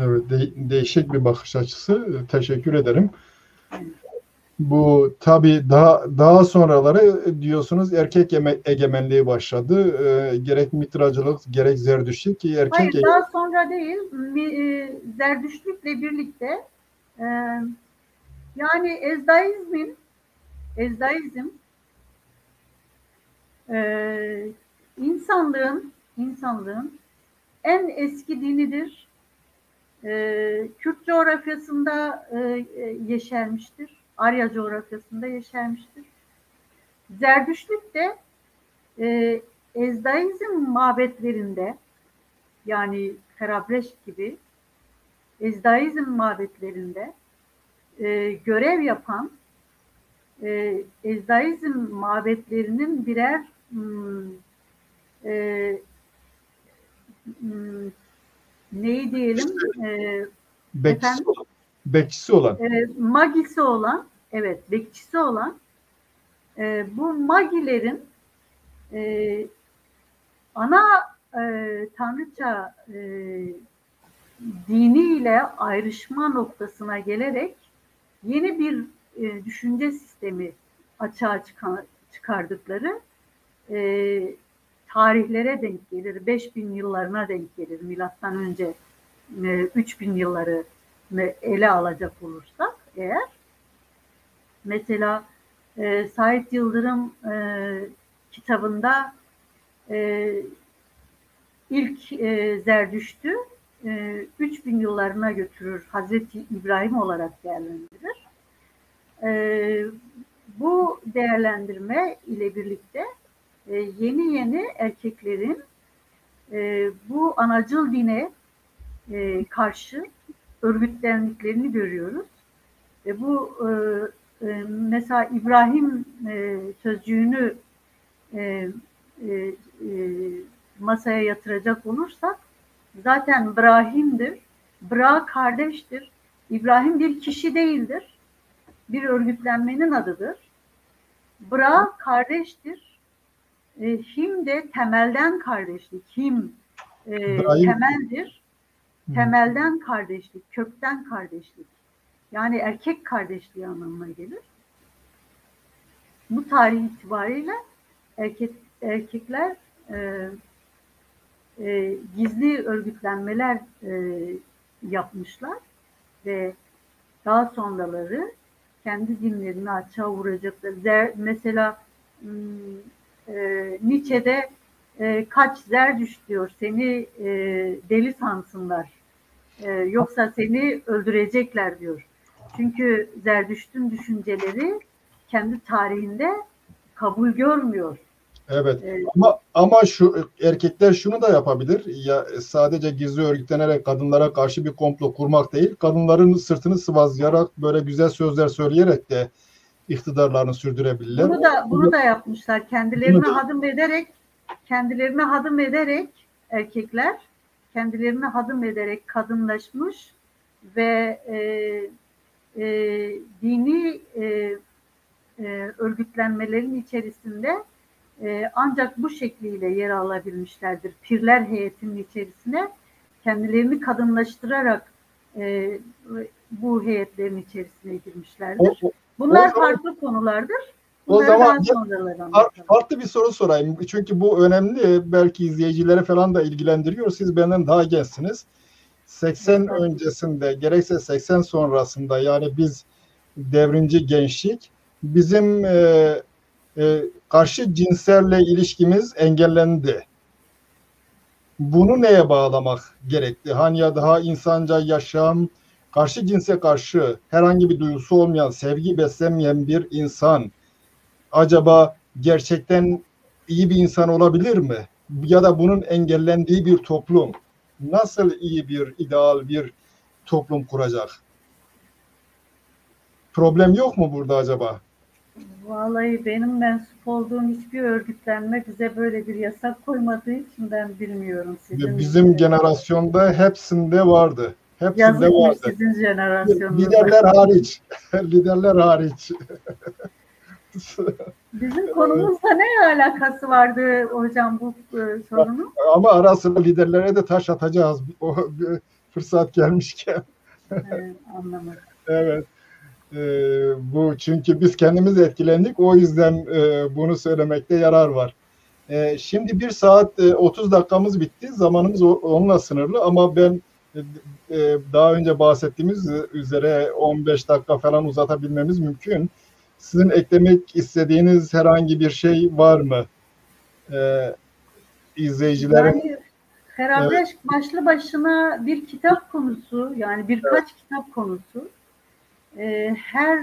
Evet, değişik bir bakış açısı. Teşekkür ederim. Bu tabii daha sonraları diyorsunuz erkek egemenliği başladı. Gerek Mitracılık gerek Zerdüştlük ki erkek Hayır, daha sonra değil. Zerdüştlükle birlikte e, yani Ezdaizm insanlığın en eski dinidir. Kürt coğrafyasında yeşermiştir. Arya coğrafyasında yeşermiştir. Zerdüştlük de e, Ezdaizm mabetlerinde, yani Karabreş gibi Ezdaizm mabetlerinde görev yapan Ezdaizm mabetlerinin birer e, neyi diyelim bekçisi olan. Bekçisi olan. Magisi olan, evet, bekçisi olan bu magilerin ana tanrıça diniyle ayrışma noktasına gelerek yeni bir düşünce sistemi açığa çıkardıkları tarihlere denk gelir. 5000 yıllarına denk gelir. Milattan önce 3000 yılları ele alacak olursak eğer, mesela Sait Yıldırım kitabında ilk Zerdüşt'ü 3000 yıllarına götürür, Hazreti İbrahim olarak değerlendirir. Bu değerlendirme ile birlikte yeni erkeklerin bu anacıl dine karşı örgütlendiklerini görüyoruz. Bu mesela İbrahim sözcüğünü masaya yatıracak olursak, zaten Brahim'dir. Bra kardeştir. İbrahim bir kişi değildir. Bir örgütlenmenin adıdır. Bra kardeştir. Him de temelden kardeşlik. Him temeldir. Temelden kardeşlik, kökten kardeşlik. Yani erkek kardeşliği anlamına gelir. Bu tarih itibariyle erkekler gizli örgütlenmeler yapmışlar ve daha sonraları kendi dinlerini açığa vuracaklar. Mesela Nietzsche'de kaç Zerdüşt diyor, seni deli sansınlar, yoksa seni öldürecekler diyor. Çünkü Zerdüşt'ün düşünceleri kendi tarihinde kabul görmüyor. Evet. Ama şu erkekler şunu da yapabilir. Ya sadece gizli örgütlenerek kadınlara karşı bir komplo kurmak değil, kadınların sırtını sıvazlayarak böyle güzel sözler söyleyerek de iktidarlarını sürdürebilirler. Bunu da yapmışlar. Kendilerine hadım ederek erkekler kendilerine hadım ederek kadınlaşmış ve dini örgütlenmelerin içerisinde ancak bu şekliyle yer alabilmişlerdir. Pirler heyetinin içerisine kendilerini kadınlaştırarak bu heyetlerin içerisine girmişlerdir. Bunlar farklı konulardır. O zaman farklı bir soru sorayım. Çünkü bu önemli. Belki izleyicilere falan da ilgilendiriyor. Siz benden daha gençsiniz. 80 öncesinde gerekse 80 sonrasında, yani biz devrimci gençlik, bizim karşı cinslerle ilişkimiz engellendi. Bunu neye bağlamak gerekti? Hani ya daha insanca yaşam, karşı cinse karşı herhangi bir duygusu olmayan, sevgi beslemeyen bir insan acaba gerçekten iyi bir insan olabilir mi? Ya da bunun engellendiği bir toplum nasıl iyi bir, ideal bir toplum kuracak? Problem yok mu burada acaba? Vallahi benim mensup olduğum hiçbir örgütlenme bize böyle bir yasak koymadığı için ben bilmiyorum. Bizim generasyonda hepsinde vardı. Hepsinde vardı. Sizin jenerasyonunuzda. Liderler hariç. Liderler hariç. Bizim konumuzla ne alakası vardı hocam bu sorunun? Ama ara sıra liderlere de taş atacağız. O fırsat gelmişken. Anlamadım. Evet. Bu çünkü biz kendimiz etkilendik. O yüzden bunu söylemekte yarar var. Şimdi 1 saat 30 dakikamız bitti. Zamanımız onunla sınırlı ama ben daha önce bahsettiğimiz üzere 15 dakika falan uzatabilmemiz mümkün. Sizin eklemek istediğiniz herhangi bir şey var mı? İzleyicilerin Yani Herabeş başlı başına bir kitap konusu, yani birkaç kitap konusu. Her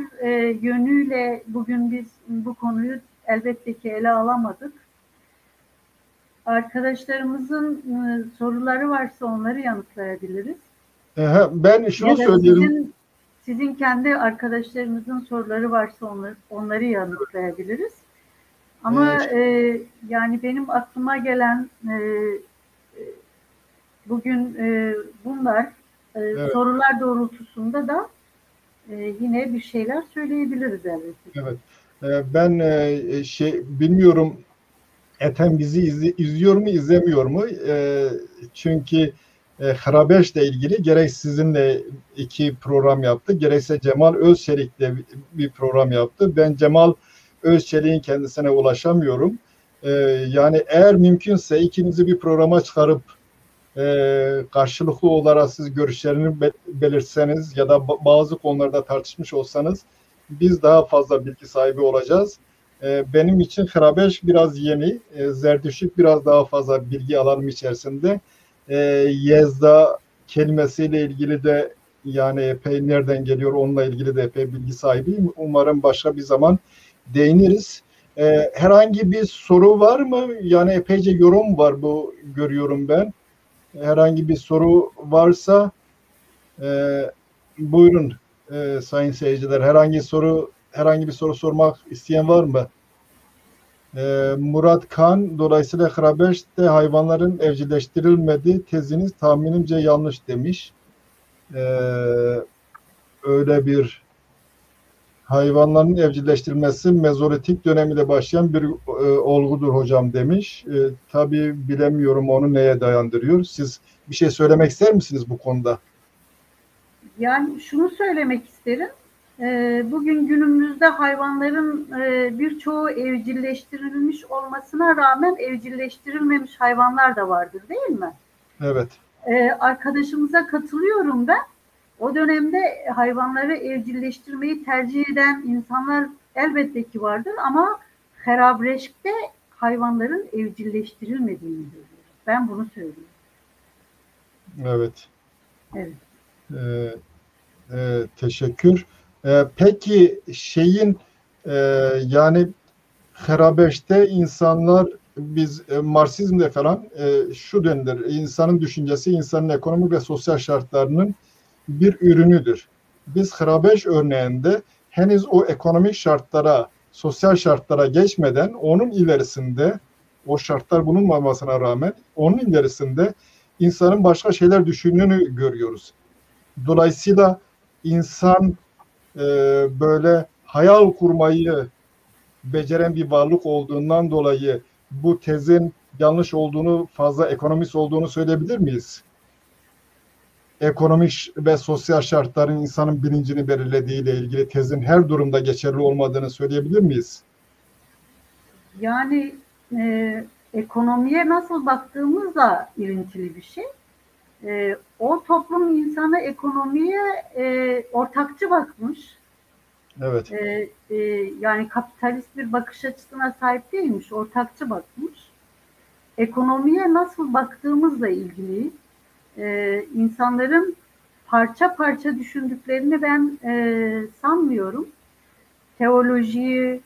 yönüyle bugün biz bu konuyu elbette ki ele alamadık. Arkadaşlarımızın soruları varsa onları yanıtlayabiliriz. Ben şunu Ya da söyleyeyim. sizin kendi arkadaşlarınızın soruları varsa onları yanıtlayabiliriz. Ama yani benim aklıma gelen bugün bunlar Evet, sorular doğrultusunda da yine bir şeyler söyleyebiliriz elbette. evet. Ben bilmiyorum, Ethem bizi izliyor mu, izlemiyor mu? Çünkü Harabeş'le ilgili gerek sizinle 2 program yaptı, gerekse Cemal Özçelik'le bir program yaptı. Ben Cemal Özçelik'in kendisine ulaşamıyorum. Yani eğer mümkünse ikinizi bir programa çıkarıp karşılıklı olarak siz görüşlerini belirtseniz ya da bazı konularda tartışmış olsanız biz daha fazla bilgi sahibi olacağız. Benim için Hrabeş biraz yeni, Zerdüştük biraz daha fazla bilgi alanım içerisinde. Yezda kelimesiyle ilgili de yani epey nereden geliyor onunla ilgili de epey bilgi sahibiyim. Umarım başka bir zaman değiniriz. Herhangi bir soru var mı? Yani epeyce yorum var, bu görüyorum ben. Herhangi bir soru varsa buyurun sayın seyirciler. Herhangi bir soru sormak isteyen var mı? Murat Kan, dolayısıyla Hrabeş'te hayvanların evcilleştirilmediği teziniz tahminimce yanlış demiş. Öyle bir hayvanların evcilleştirilmesi Mezolitik dönemiyle başlayan bir olgudur hocam demiş. Tabii bilemiyorum onu neye dayandırıyor. Siz bir şey söylemek ister misiniz bu konuda? Yani şunu söylemek isterim. Bugün günümüzde hayvanların birçoğu evcilleştirilmiş olmasına rağmen evcilleştirilmemiş hayvanlar da vardır, değil mi? Evet. Arkadaşımıza katılıyorum ben. O dönemde hayvanları evcilleştirmeyi tercih eden insanlar elbette ki vardır ama Harabreşk'te hayvanların evcilleştirilmediğini görüyoruz. Ben bunu söylüyorum. Evet. Evet. Teşekkür. Peki yani Harabeş'te insanlar biz Marksizmde falan şu denilir. İnsanın düşüncesi insanın ekonomik ve sosyal şartlarının bir ürünüdür. Biz Harabeş örneğinde henüz o ekonomik şartlara, sosyal şartlara geçmeden onun ilerisinde, o şartlar bulunmamasına rağmen onun ilerisinde insanın başka şeyler düşündüğünü görüyoruz. Dolayısıyla insan böyle hayal kurmayı beceren bir varlık olduğundan dolayı bu tezin yanlış olduğunu, fazla ekonomist olduğunu söyleyebilir miyiz? Ekonomik ve sosyal şartların insanın bilincini belirlediği ile ilgili tezin her durumda geçerli olmadığını söyleyebilir miyiz? Yani ekonomiye nasıl baktığımızla ilintili bir şey. O toplum insanı ekonomiye ortakçı bakmış. Evet. Yani kapitalist bir bakış açısına sahip değilmiş, ortakçı bakmış. Ekonomiye nasıl baktığımızla ilgili insanların parça parça düşündüklerini ben sanmıyorum. Teolojiyi,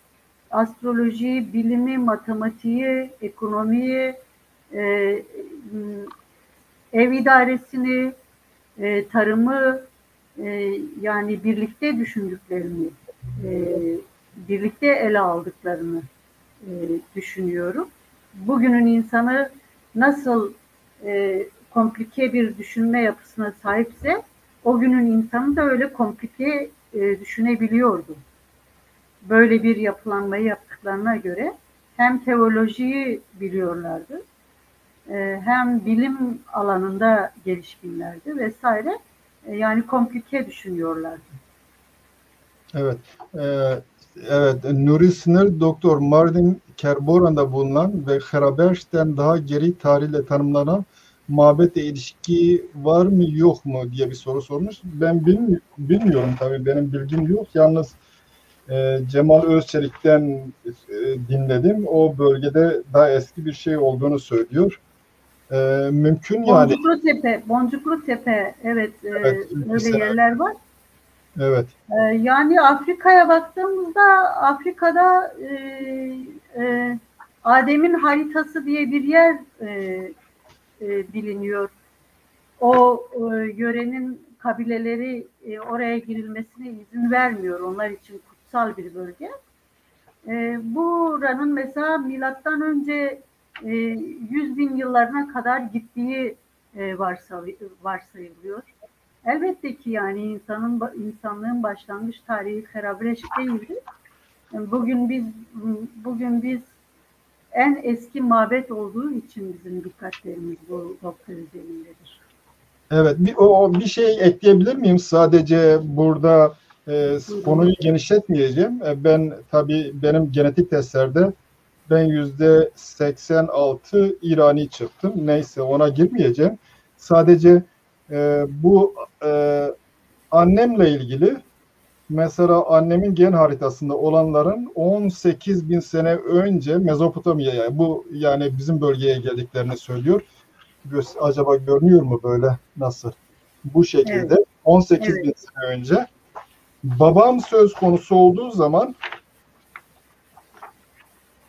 astrolojiyi, bilimi, matematiği, ekonomiyi, e, ev idaresini, tarımı yani birlikte düşündüklerini, e, birlikte ele aldıklarını düşünüyorum. Bugünün insanı nasıl komplike bir düşünme yapısına sahipse o günün insanı da öyle komplike düşünebiliyordu. Böyle bir yapılanmayı yaptıklarına göre hem teolojiyi biliyorlardı, hem bilim alanında gelişkinlerdi vesaire. Yani komplike düşünüyorlardı. Evet. E, evet. Nuri Sınır Doktor Mardin Kerboran'da bulunan ve Harabeş'ten daha geri tarihle tanımlanan mabete ilişki var mı yok mu diye bir soru sormuş. Ben bilmiyorum tabii, benim bilgim yok. Yalnız Cemal Özçelik'ten dinledim. O bölgede daha eski bir şey olduğunu söylüyor. Mümkün yani. Boncuklu Tepe, Boncuklu Tepe, evet, Evet, öyle yerler var. evet, Yani Afrika'ya baktığımızda Afrika'da Adem'in haritası diye bir yer biliniyor. O yörenin kabileleri oraya girilmesine izin vermiyor. Onlar için kutsal bir bölge. Buranın mesela milattan önce 100 bin yıllarına kadar gittiği varsayılıyor. Elbette ki yani insanlığın başlangıç tarihi Karabreş değildi. Bugün biz en eski mabet olduğu için bizim dikkatlerimiz bu nokta üzerindedir. evet. Bir şey ekleyebilir miyim? Sadece burada konuyu genişletmeyeceğim. Ben tabii, benim genetik testlerde ben %86 İrani çıktım. Neyse, ona girmeyeceğim. Sadece bu annemle ilgili, mesela annemin gen haritasında olanların 18 bin sene önce Mezopotamya'ya, bu yani bizim bölgeye geldiklerini söylüyor. Acaba görünüyor mu böyle? Nasıl? Bu Evet, şekilde 18 evet, bin sene önce. Babam söz konusu olduğu zaman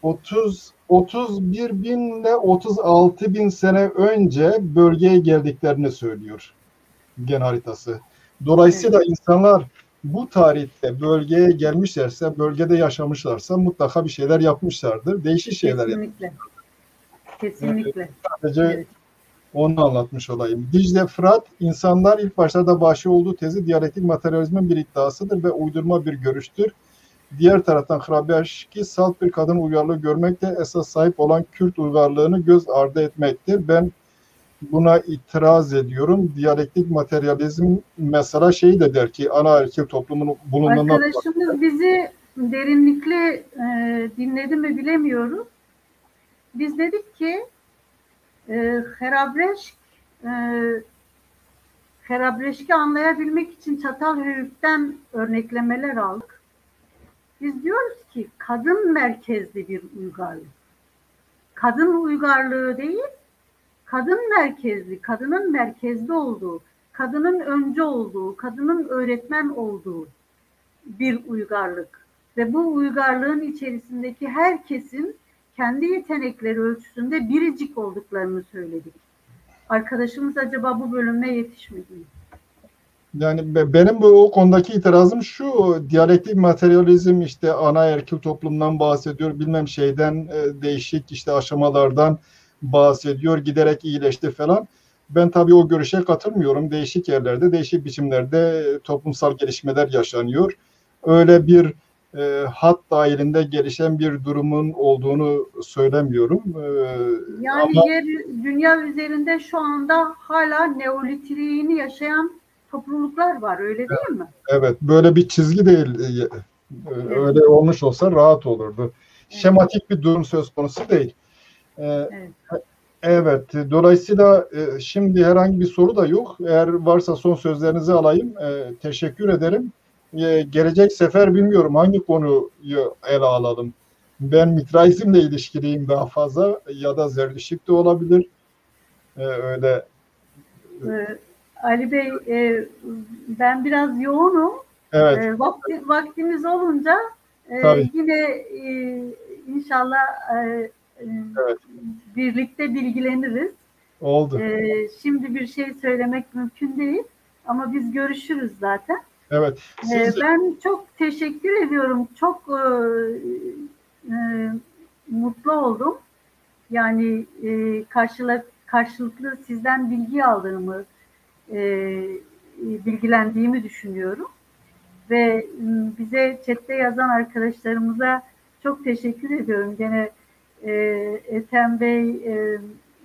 31 bin ile 36 bin sene önce bölgeye geldiklerini söylüyor gen haritası. Dolayısıyla evet. insanlar bu tarihte bölgeye gelmişlerse, bölgede yaşamışlarsa mutlaka bir şeyler yapmışlardır. Değişik şeyler Kesinlikle, yapmışlar. kesinlikle. Sadece Evet. onu anlatmış olayım. Dicle Fırat, insanlar ilk başlarda bağışı olduğu tezi diyalektik materyalizmin bir iddiasıdır ve uydurma bir görüştür. Diğer taraftan Hrabiaşki salt bir kadın uygarlığı görmekle esas sahip olan Kürt uygarlığını göz ardı etmektir. Ben buna itiraz ediyorum. Diyalektik materyalizm mesela şeyi de der ki, anaerkil toplumun bulunduğundan Arkadaşımız bizi derinlikli dinledi mi bilemiyoruz. Biz dedik ki Herabreşk e, Herabreşk'i anlayabilmek için Çatalhöyük'ten örneklemeler aldık. Biz diyoruz ki kadın merkezli bir uygarlık. Kadın uygarlığı değil, kadın merkezli, kadının merkezde olduğu, kadının önce olduğu, kadının öğretmen olduğu bir uygarlık. Ve bu uygarlığın içerisindeki herkesin kendi yetenekleri ölçüsünde biricik olduklarını söyledik. Arkadaşımız acaba bu bölüme yetişmedi mi? yani benim bu o konudaki itirazım şu: diyalektik materyalizm işte anaerkil toplumdan bahsediyor, bilmem şeyden, değişik işte aşamalardan bahsediyor, giderek iyileşti falan. Ben tabii o görüşe katılmıyorum. Değişik yerlerde, değişik biçimlerde toplumsal gelişmeler yaşanıyor. Öyle bir hat dahilinde gelişen bir durumun olduğunu söylemiyorum. Ama Yani dünya üzerinde şu anda hala neolitriğini yaşayan topluluklar var, öyle değil mi? evet, böyle bir çizgi değil. Evet, Öyle olmuş olsa rahat olurdu. evet, Şematik bir durum söz konusu değil. Ee, evet. evet, dolayısıyla şimdi herhangi bir soru da yok. Eğer varsa son sözlerinizi alayım. Teşekkür ederim. Gelecek sefer bilmiyorum hangi konuyu ele alalım. Ben Mitraizmle ilişkiliyim daha fazla, ya da Zerdüştlik de olabilir. Öyle. Ee, Ali Bey, ben biraz yoğunum. Evet, Vaktimiz olunca tabii. yine inşallah e, Evet, birlikte bilgileniriz. oldu. Şimdi bir şey söylemek mümkün değil ama biz görüşürüz zaten. Evet. Siz Ben çok teşekkür ediyorum. Çok e, mutlu oldum. Yani karşılıklı sizden bilgi aldığımı, bilgilendiğimi düşünüyorum. Ve bize chatte yazan arkadaşlarımıza çok teşekkür ediyorum. Gene Ethem Bey,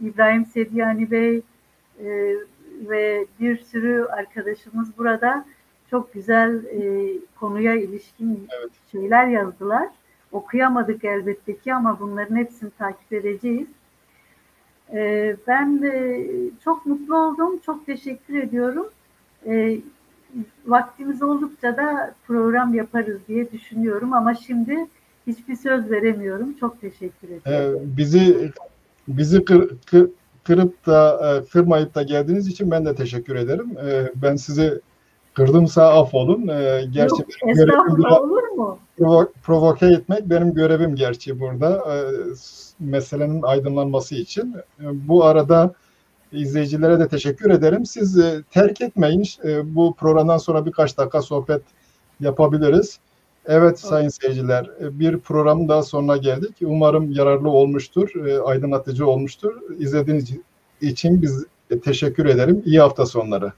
İbrahim Sedyani Bey ve bir sürü arkadaşımız burada. çok güzel konuya ilişkin Evet. şeyler yazdılar. Okuyamadık elbette ki ama bunların hepsini takip edeceğiz. Ben de çok mutlu oldum. Çok teşekkür ediyorum. Vaktimiz oldukça da program yaparız diye düşünüyorum ama şimdi hiçbir söz veremiyorum. Çok teşekkür ederim. Bizi kırıp da kırmayıp da geldiğiniz için ben de teşekkür ederim. Ben sizi kırdımsa affolun. Gerçi Yok, benim görevim estağfurullah, olur mu? provoke etmek benim görevim gerçi burada. Meselenin aydınlanması için. Bu arada izleyicilere de teşekkür ederim. Siz terk etmeyin. Bu programdan sonra birkaç dakika sohbet yapabiliriz. Evet sayın seyirciler, bir programın daha sonuna geldik. Umarım yararlı olmuştur, aydınlatıcı olmuştur. İzlediğiniz için biz teşekkür ederim. İyi hafta sonları.